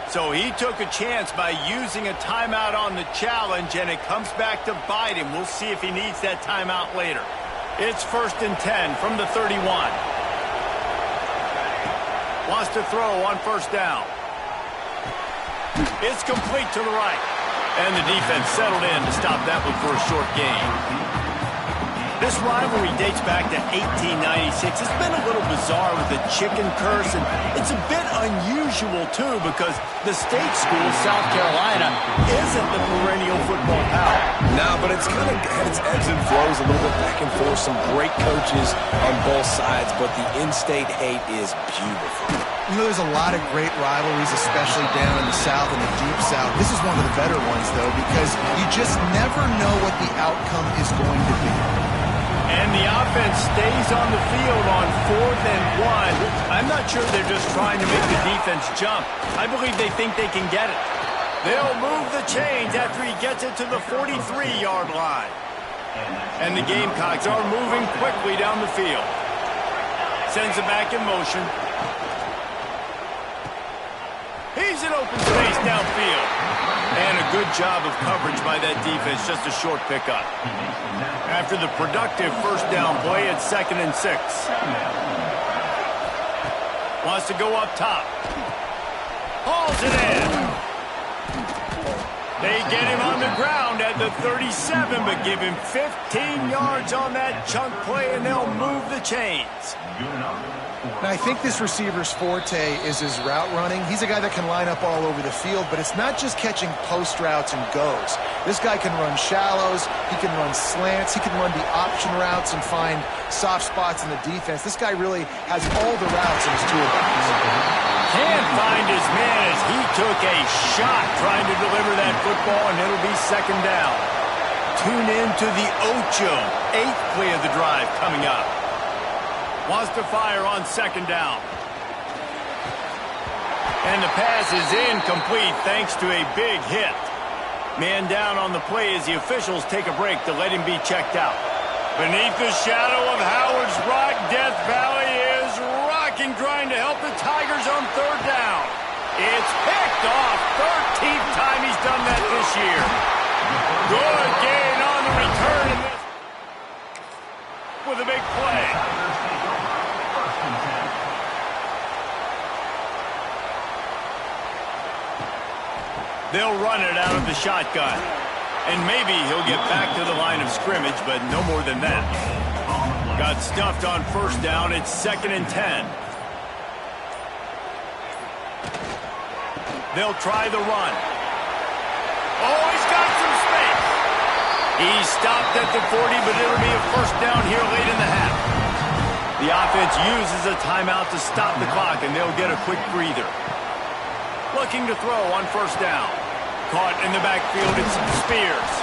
[SPEAKER 1] So he took a chance by using a timeout on the challenge, and it comes back to bite him. We'll see if he needs that timeout later. It's 1st and 10 from the 31. Wants to throw on first down. It's complete to the right. And the defense settled in to stop that one for a short gain. This rivalry dates back to 1896. It's been a little bizarre with the chicken curse, and it's a bit unusual, too, because the state school, South Carolina, isn't the perennial football power.
[SPEAKER 2] No, but it's kind of had its ebbs and flows, a little bit back and forth, some great coaches on both sides, but the in-state hate is beautiful.
[SPEAKER 3] You know, there's a lot of great rivalries, especially down in the South and the Deep South. This is one of the better ones, though, because you just never know what the outcome is going to be.
[SPEAKER 1] And the offense stays on the field on 4th and 1. I'm not sure they're just trying to make the defense jump. I believe they think they can get it. They'll move the chains after he gets it to the 43-yard line. And the Gamecocks are moving quickly down the field. Sends it back in motion. He's in open space downfield. And a good job of coverage by that defense, just a short pickup. After the productive first down play, it's 2nd and 6. Wants to go up top. Hauls it in. They get him on the ground at the 37, but give him 15 yards on that chunk play, and they'll move the chains.
[SPEAKER 3] Now, I think this receiver's forte is his route running. He's a guy that can line up all over the field, but it's not just catching post routes and goes. This guy can run shallows, he can run slants, he can run the option routes and find soft spots in the defense. This guy really has all the routes in his toolbox.
[SPEAKER 1] Can't find his man as he took a shot trying to deliver that football, and it'll be 2nd down. Tune in to the Ocho, 8th play of the drive coming up. Wants to fire on 2nd down. And the pass is incomplete thanks to a big hit. Man down on the play as the officials take a break to let him be checked out. Beneath the shadow of Howard's Rock, Death Valley is rocking, trying to help the Tigers on 3rd down. It's picked off. 13th time he's done that this year. Good gain on the return in this with a big play. They'll run it out of the shotgun. And maybe he'll get back to the line of scrimmage, but no more than that. Got stuffed on first down. It's 2nd and 10. They'll try the run. Oh, he's got some space. He's stopped at the 40, but it'll be a first down here late in the half. The offense uses a timeout to stop the clock, and they'll get a quick breather. Looking to throw on first down. Caught in the backfield, it's Spears.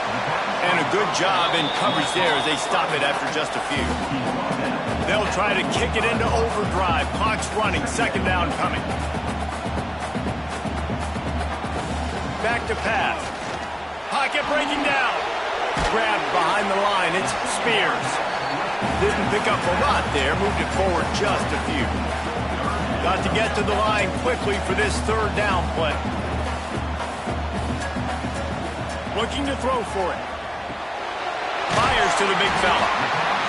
[SPEAKER 1] And a good job in coverage there as they stop it after just a few. They'll try to kick it into overdrive. Clock's running, 2nd down coming. Back to pass. Pocket breaking down. Grabbed behind the line, it's Spears. Didn't pick up a lot there, moved it forward just a few. Got to get to the line quickly for this 3rd down play. Looking to throw for it. Fires to the big fella.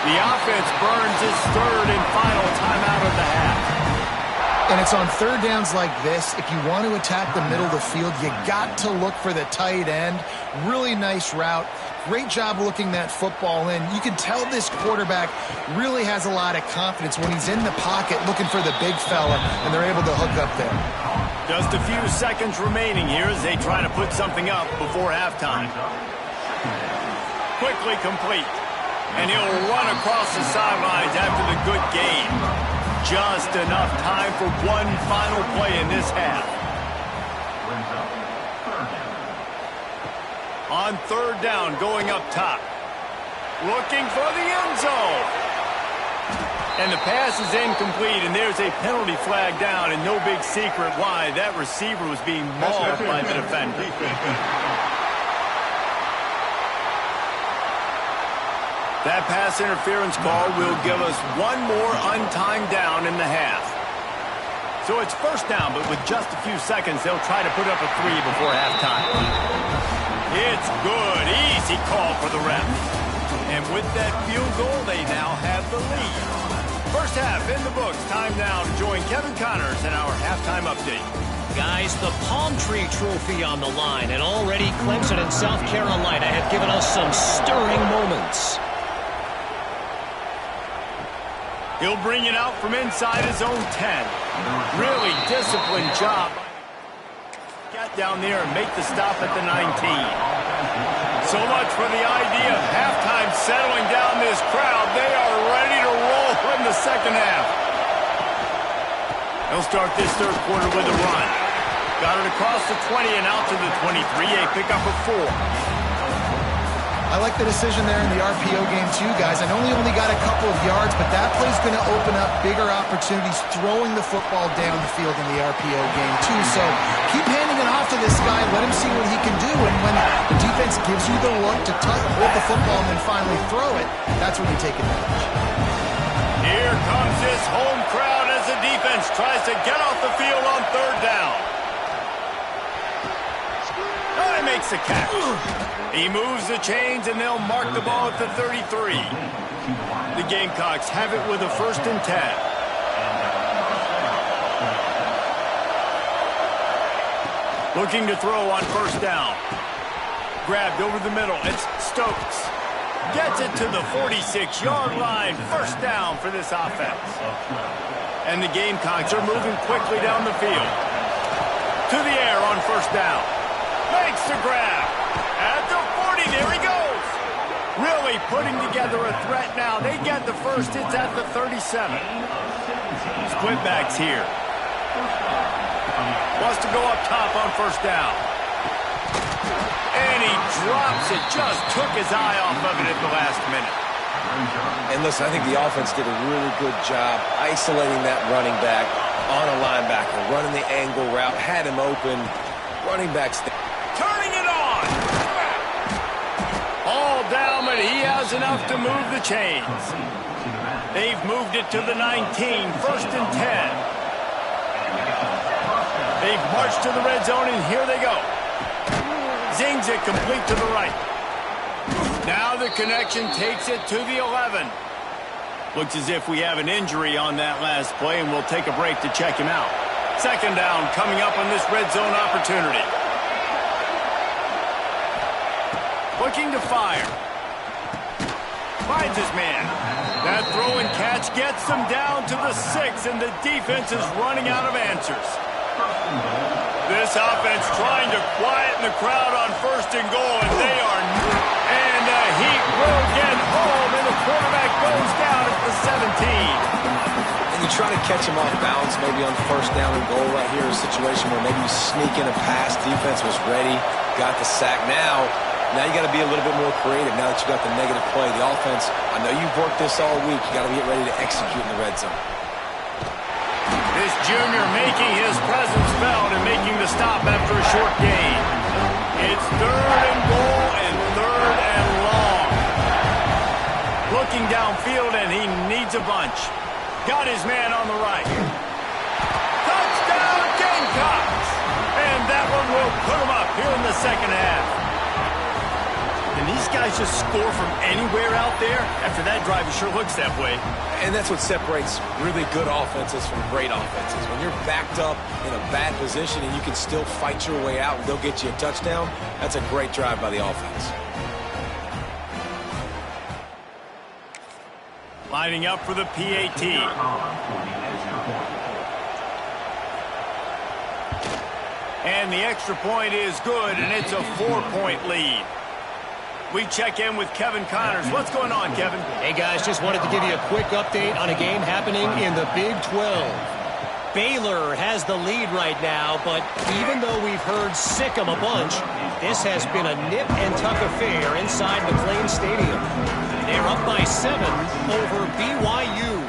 [SPEAKER 1] The offense burns its 3rd and final timeout of the half.
[SPEAKER 3] And it's on 3rd downs like this. If you want to attack the middle of the field, you got to look for the tight end. Really nice route. Great job looking that football in. You can tell this quarterback really has a lot of confidence when he's in the pocket looking for the big fella, and they're able to hook up there.
[SPEAKER 1] Just a few seconds remaining here as they try to put something up before halftime. Quickly complete. And he'll run across the sidelines after the good gain. Just enough time for one final play in this half. On third down, going up top. Looking for the end zone. And the pass is incomplete, and there's a penalty flag down, and no big secret why. That receiver was being mauled by the defender. That pass interference call will give us one more untimed down in the half. So it's first down, but with just a few seconds, they'll try to put up a 3 before halftime. It's good. Easy call for the ref. And with that field goal, they now have the lead. First half in the books. Time now to join Kevin Connors in our halftime update.
[SPEAKER 4] Guys, the Palm Tree Trophy on the line, and already Clemson and South Carolina have given us some stirring moments.
[SPEAKER 1] He'll bring it out from inside his own 10. Really disciplined job. Get down there and make the stop at the 19. So much for the idea of halftime settling down this crowd. They are ready to roll in the second half. They'll start this third quarter with a run. Got it across the 20 and out to the 23. A pickup of 4.
[SPEAKER 3] I like the decision there in the RPO game too, guys. I know he only got a couple of yards, but that play's going to open up bigger opportunities throwing the football down the field in the RPO game too. So keep handing it off to this guy. Let him see what he can do. And when the defense gives you the look to hold the football and then finally throw it, that's when you take advantage.
[SPEAKER 1] Here comes this home crowd as the defense tries to get off the field on third down. Oh, he makes the catch. He moves the chains, and they'll mark the ball at the 33. The Gamecocks have it with a 1st and 10. Looking to throw on first down. Grabbed over the middle. It's Stokes. Gets it to the 46-yard line. First down for this offense. And the Gamecocks are moving quickly down the field. To the air on first down. Makes the grab. At the 40, there he goes. Really putting together a threat now. They get the first. It's at the 37. Split backs here. Wants to go up top on first down. And he drops it. Just took his eye off of it at the last minute.
[SPEAKER 2] And listen, I think the offense did a really good job isolating that running back on a linebacker, running the angle route, had him open. Running backs.
[SPEAKER 1] Turning it on. All down, but he has enough to move the chains. They've moved it to the 19, 1st and 10. They've marched to the red zone, and here they go. Zings it complete to the right. Now the connection takes it to the 11. Looks as if we have an injury on that last play, and we'll take a break to check him out. Second down coming up on this red zone opportunity. Looking to fire. Finds his man. That throw and catch gets them down to the 6, and the defense is running out of answers. This offense trying to quieten the crowd on 1st and goal, and they are... And the Heat will get home, and the quarterback goes down at the 17.
[SPEAKER 2] And you try to catch him off balance, maybe on 1st down and goal right here, a situation where maybe you sneak in a pass, defense was ready, got the sack. Now you got to be a little bit more creative now that you got the negative play. The offense, I know you've worked this all week. You got to get ready to execute in the red zone.
[SPEAKER 1] This junior making his presence felt and making the stop after a short gain. It's 3rd and goal and 3rd and long. Looking downfield, and he needs a bunch. Got his man on the right. Touchdown, Gamecocks! And that one will put him up here in the second half. And these guys just score from anywhere out there. After that drive, it sure looks that way.
[SPEAKER 2] And that's what separates really good offenses from great offenses. When you're backed up in a bad position and you can still fight your way out and they'll get you a touchdown, that's a great drive by the offense.
[SPEAKER 1] Lining up for the PAT. And the extra point is good, and it's a 4-point lead. We check in with Kevin Connors. What's going on, Kevin?
[SPEAKER 4] Hey, guys, just wanted to give you a quick update on a game happening in the Big 12. Baylor has the lead right now, but even though we've heard sick 'em a bunch, this has been a nip-and-tuck affair inside McLean Stadium. They're up by 7 over BYU.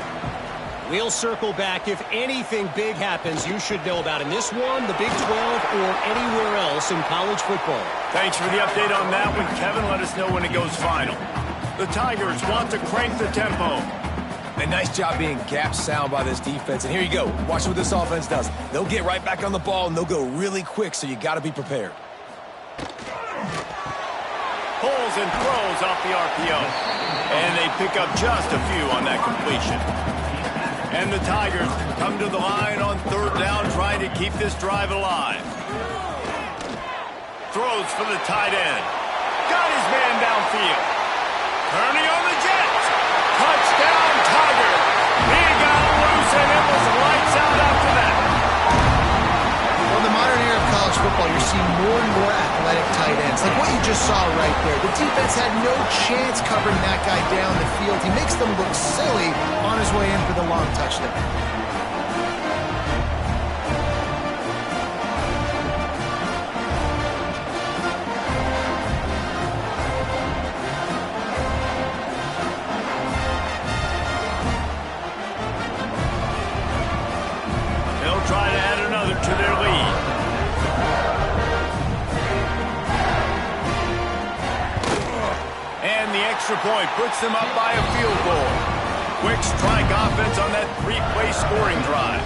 [SPEAKER 4] We'll circle back if anything big happens you should know about in this one, the Big 12, or anywhere else in college football.
[SPEAKER 1] Thanks for the update on that one, Kevin. Let us know when it goes final. The Tigers want to crank the tempo.
[SPEAKER 2] A nice job being gap sound by this defense. And here you go. Watch what this offense does. They'll get right back on the ball, and they'll go really quick, so you got to be prepared.
[SPEAKER 1] Pulls and throws off the RPO. And they pick up just a few on that completion. And the Tigers come to the line on 3rd down, trying to keep this drive alive. Throws for the tight end. Got his man downfield. Turning on the jet. Touchdown, Tiger. He got loose, and it was lights out after that.
[SPEAKER 3] Well, in the modern era of college football, you're seeing more and more athletic tight ends, like what you just saw right there. The defense had no chance covering that guy down the field. He makes them look silly on his way in for the long touchdown.
[SPEAKER 1] Try to add another to their lead. And the extra point puts them up by a field goal. Quick strike offense on that 3-play scoring drive.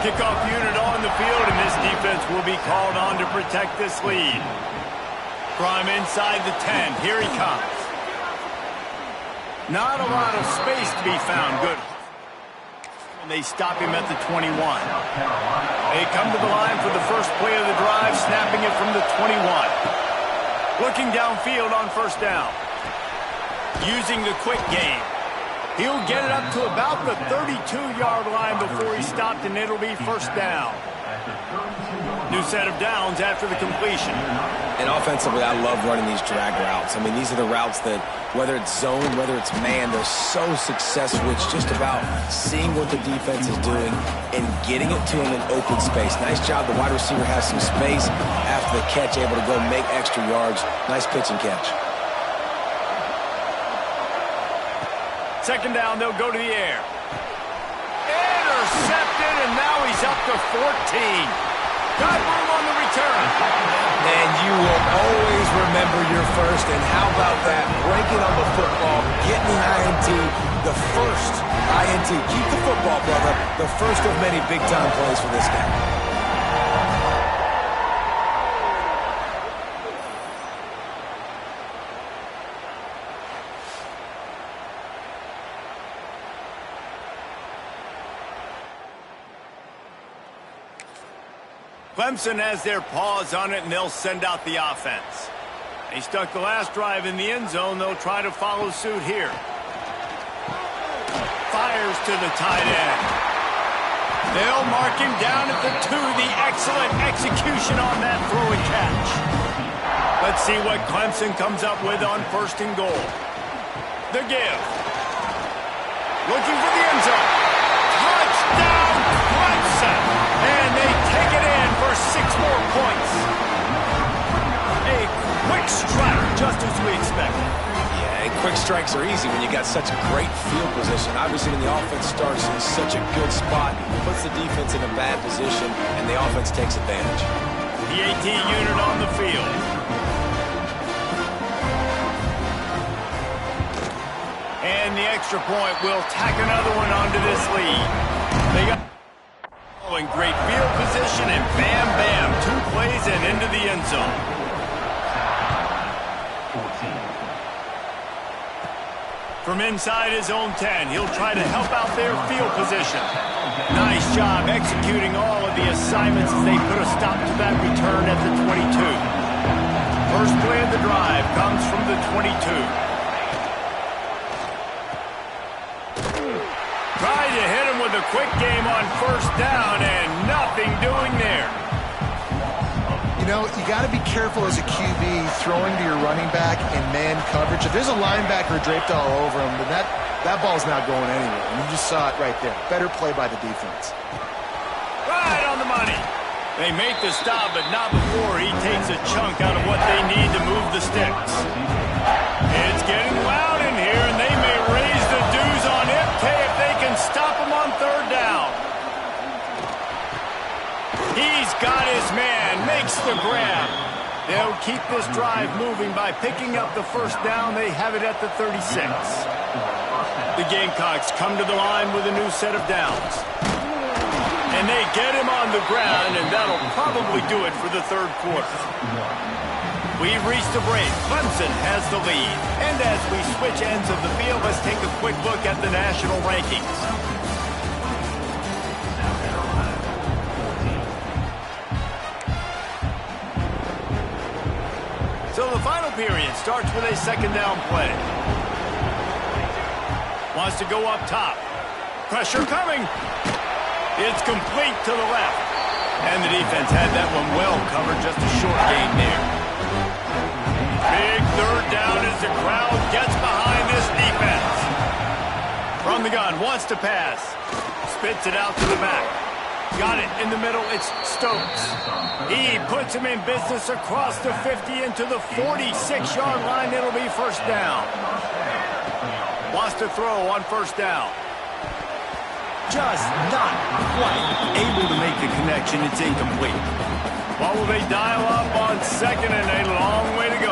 [SPEAKER 1] Kickoff unit on the field, and this defense will be called on to protect this lead. Prime inside the 10. Here he comes. Not a lot of space to be found. Good. They stop him at the 21. They come to the line for the first play of the drive, snapping it from the 21. Looking downfield on 1st down. Using the quick game. He'll get it up to about the 32-yard line before he stopped, and it'll be 1st down. New set of downs after the completion.
[SPEAKER 2] And offensively, I love running these drag routes. I mean, these are the routes that, whether it's zone, whether it's man, they're so successful. It's just about seeing what the defense is doing and getting it to him in open space. Nice job. The wide receiver has some space after the catch, able to go make extra yards. Nice pitch and catch.
[SPEAKER 1] 2nd down, they'll go to the air. Intercepted, and now he's up to 14. Got room on the return.
[SPEAKER 2] And you will always remember your first. And how about that? Breaking on the football, getting the INT, the first INT. Keep the football, brother. The first of many big-time plays for this guy.
[SPEAKER 1] Clemson has their paws on it, and they'll send out the offense. They stuck the last drive in the end zone. They'll try to follow suit here. Fires to the tight end. They'll mark him down at the 2. The excellent execution on that throw and catch. Let's see what Clemson comes up with on 1st and goal. The give. Looking for the end zone. Touchdown, Clemson! And they take it in for 6 more points. A quick strike, just as we expected.
[SPEAKER 2] Yeah, and quick strikes are easy when you got such great field position. Obviously, when the offense starts in such a good spot, it puts the defense in a bad position, and the offense takes advantage.
[SPEAKER 1] The AT unit on the field. And the extra point will tack another one onto this lead. They got in great field position, and bam, bam, 2 plays and into the end zone. From inside his own 10, he'll try to help out their field position. Nice job executing all of the assignments as they put a stop to that return at the 22. First play of the drive comes from the 22. Tried to hit him with a quick game on 1st down, and nothing doing there.
[SPEAKER 3] You know, you got to be careful as a QB throwing to your running back in man coverage. If there's a linebacker draped all over him, then that ball's not going anywhere. And you just saw it right there. Better play by the defense.
[SPEAKER 1] money. They make the stop, but not before he takes a chunk out of what they need to move the sticks. It's getting loud in here, and they may raise the dues on Ipke if they can stop him on third down. He's got his man, makes the grab. They'll keep this drive moving by picking up the first down. They have it at the 36. The Gamecocks come to the line with a new set of downs. And they get him on the ground, and that'll probably do it for the third quarter. We've reached a break. Clemson has the lead. And as we switch ends of the field, let's take a quick look at the national rankings. So the final period starts with a second down play. Wants to go up top. Pressure coming. It's complete to the left. And the defense had that one well covered, just a short gain there. Big third down as the crowd gets behind this defense. From the gun, wants to pass. Spits it out to the back. Got it in the middle, it's Stokes. He puts him in business across the 50 into the 46-yard line. It'll be first down. Wants to throw on first down. Just not quite able to make the connection. It's incomplete. What will they dial up on second, and a long way to go?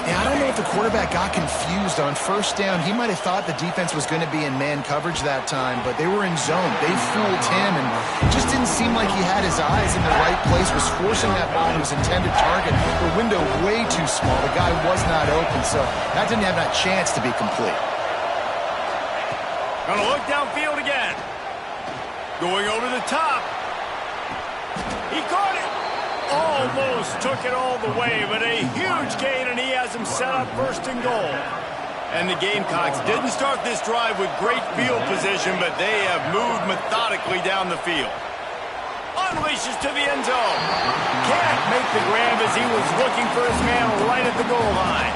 [SPEAKER 3] Yeah, I don't know if the quarterback got confused on first down. He might have thought the defense was going to be in man coverage that time, but they were in zone. They fooled him, and it just didn't seem like he had his eyes in the right place, was forcing that ball to his intended target. The window way too small. The guy was not open, so that didn't have that chance to be complete.
[SPEAKER 1] Gonna look downfield again. Going over the top. He caught it. Almost took it all the way, but a huge gain, and he has him set up first and goal. And the Gamecocks didn't start this drive with great field position, but they have moved methodically down the field. Unleashes to the end zone. Can't make the grab as he was looking for his man right at the goal line.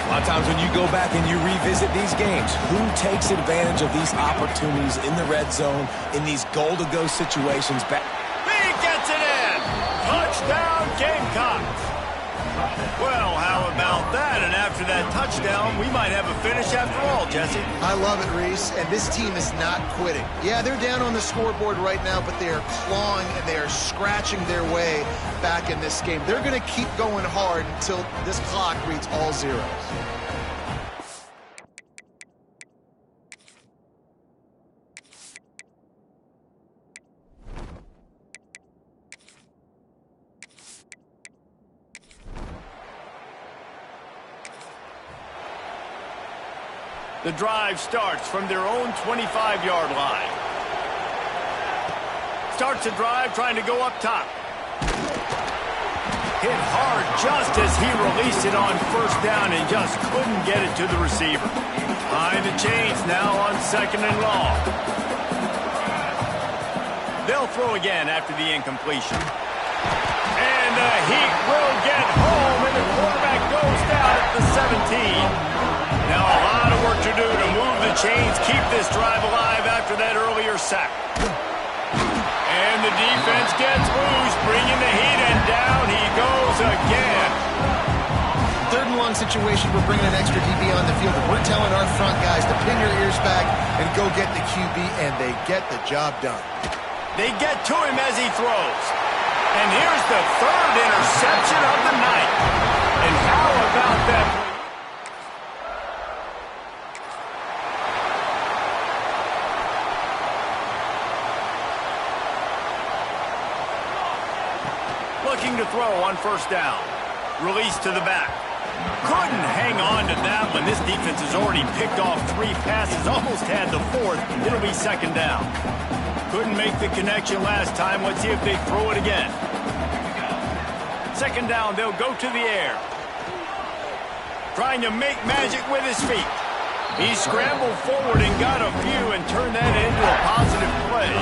[SPEAKER 2] A lot of times when you go back and you revisit these games, who takes advantage of these opportunities in the red zone, in these goal-to-go situations?
[SPEAKER 1] He gets it in! Touchdown, Gamecocks! Well, how about that? And after that touchdown, we might have a finish after all, Jesse.
[SPEAKER 3] I love it, Reese, and this team is not quitting. Yeah, they're down on the scoreboard right now, but they are clawing and they are scratching their way back in this game. They're going to keep going hard until this clock reads all zeros.
[SPEAKER 1] The drive starts from their own 25-yard line. Starts a drive trying to go up top. Hit hard just as he released it on first down and just couldn't get it to the receiver. Behind the chains now on second and long. They'll throw again after the incompletion. And the heat will get home, and the quarterback goes down at the 17. Now a lot of work to do to move the chains, keep this drive alive after that earlier sack. And the defense gets loose, bringing the heat, and down he goes again.
[SPEAKER 3] Third and long situation, we're bringing an extra DB on the field, and we're telling our front guys to pin your ears back and go get the QB, and they get the job done.
[SPEAKER 1] They get to him as he throws. And here's the third interception of the night. And how about that? Looking to throw on first down. Release to the back. Couldn't hang on to that one. This defense has already picked off 3 passes, almost had the 4th. It'll be second down. Couldn't make the connection last time. Let's see if they throw it again. Second down, they'll go to the air. Trying to make magic with his feet. He scrambled forward and got a few and turned that into a positive play.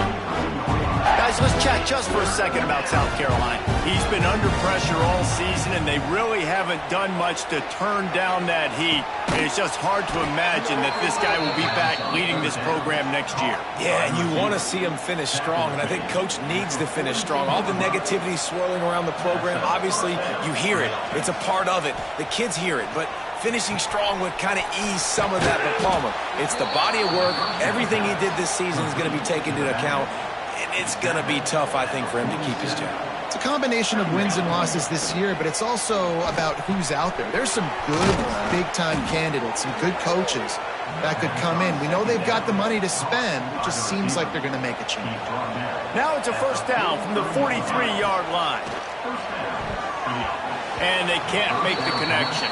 [SPEAKER 5] Guys, let's chat just for a second about South Carolina.
[SPEAKER 1] He's been under pressure all season, and they really haven't done much to turn down that heat. And it's just hard to imagine that this guy will be back leading this program next year.
[SPEAKER 2] Yeah, and you want to see him finish strong, and I think Coach needs to finish strong. All the negativity swirling around the program, obviously, you hear it. It's a part of it. The kids hear it, but finishing strong would kind of ease some of that. But Palmer, it's the body of work. Everything he did this season is going to be taken into account, and it's going to be tough, I think, for him to keep his job.
[SPEAKER 3] It's a combination of wins and losses this year, but it's also about who's out there. There's some good, big-time candidates, some good coaches that could come in. We know they've got the money to spend. It just seems like they're going to make a change.
[SPEAKER 1] Now it's a first down from the 43-yard line. And they can't make the connection.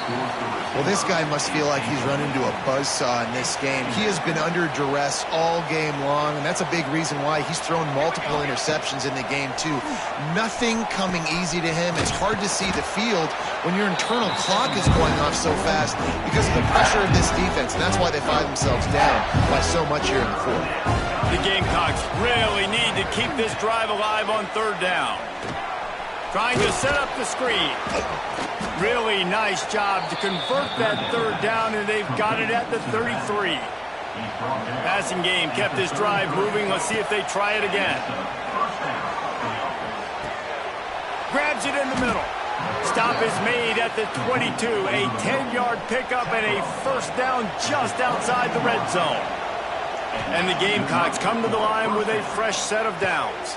[SPEAKER 3] Well, this guy must feel like he's run into a buzzsaw in this game. He has been under duress all game long, and that's a big reason why he's thrown multiple interceptions in the game, too. Nothing coming easy to him. It's hard to see the field when your internal clock is going off so fast because of the pressure of this defense, and that's why they find themselves down by so much here in the fourth.
[SPEAKER 1] The Gamecocks really need to keep this drive alive on third down. Trying to set up the screen. Really nice job to convert that third down, and they've got it at the 33. Passing game kept this drive moving. Let's see if they try it again. Grabs it in the middle. Stop is made at the 22. A 10-yard pickup and a first down just outside the red zone. And the Gamecocks come to the line with a fresh set of downs.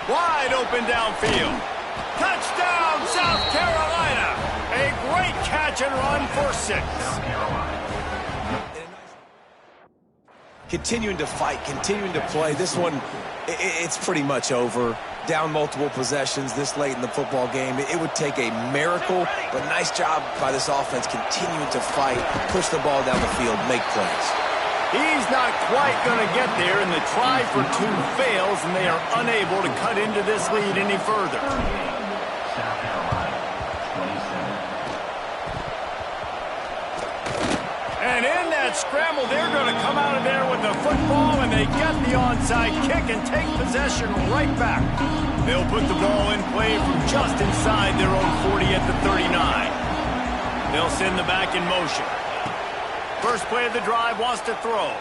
[SPEAKER 1] Wide open downfield. Touchdown, South Carolina. A great catch and run for 6.
[SPEAKER 2] Continuing to fight, continuing to play. This one, it's pretty much over. Down multiple possessions this late in the football game. It would take a miracle, but nice job by this offense continuing to fight, push the ball down the field, make plays.
[SPEAKER 1] He's not quite going to get there, and the try for 2 fails, and they are unable to cut into this lead any further. And in that scramble, they're going to come out of there with the football, and they get the onside kick and take possession right back. They'll put the ball in play from just inside their own 40 at the 39. They'll send the back in motion. First play of the drive, wants to throw.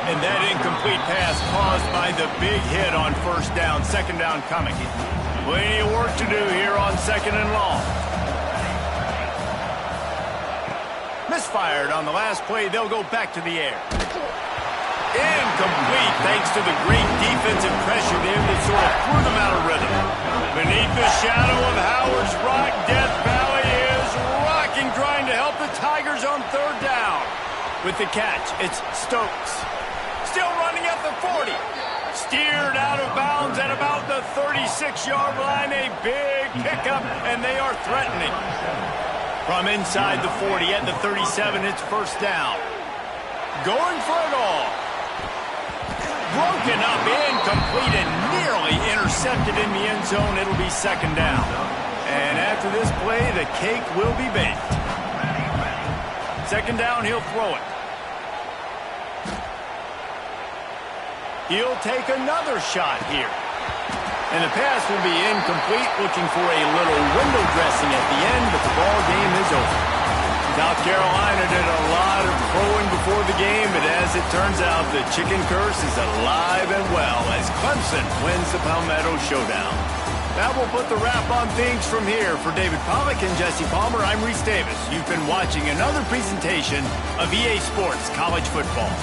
[SPEAKER 1] And that incomplete pass caused by the big hit on first down. Second down coming. Plenty of work to do here on second and long. Misfired on the last play. They'll go back to the air. Incomplete thanks to the great defensive pressure there that sort of threw them out of rhythm. Beneath the shadow of Howard's Rock, Death Valley is rocking, trying to help the Tigers on third down. With the catch, it's Stokes. Still running at the 40. Steered out of bounds at about the 36-yard line. A big pickup, and they are threatening. From inside the 40 at the 37, it's first down. Going for it all. Broken up, incomplete, and nearly intercepted in the end zone. It'll be second down. And after this play, the cake will be baked. Second down, he'll throw it. He'll take another shot here. And the pass will be incomplete, looking for a little window dressing at the end, but the ball game is over. South Carolina did a lot of throwing before the game, but as it turns out, the chicken curse is alive and well as Clemson wins the Palmetto Showdown. That will put the wrap on things from here. For David Pollack and Jesse Palmer, I'm Reese Davis. You've been watching another presentation of EA Sports College Football.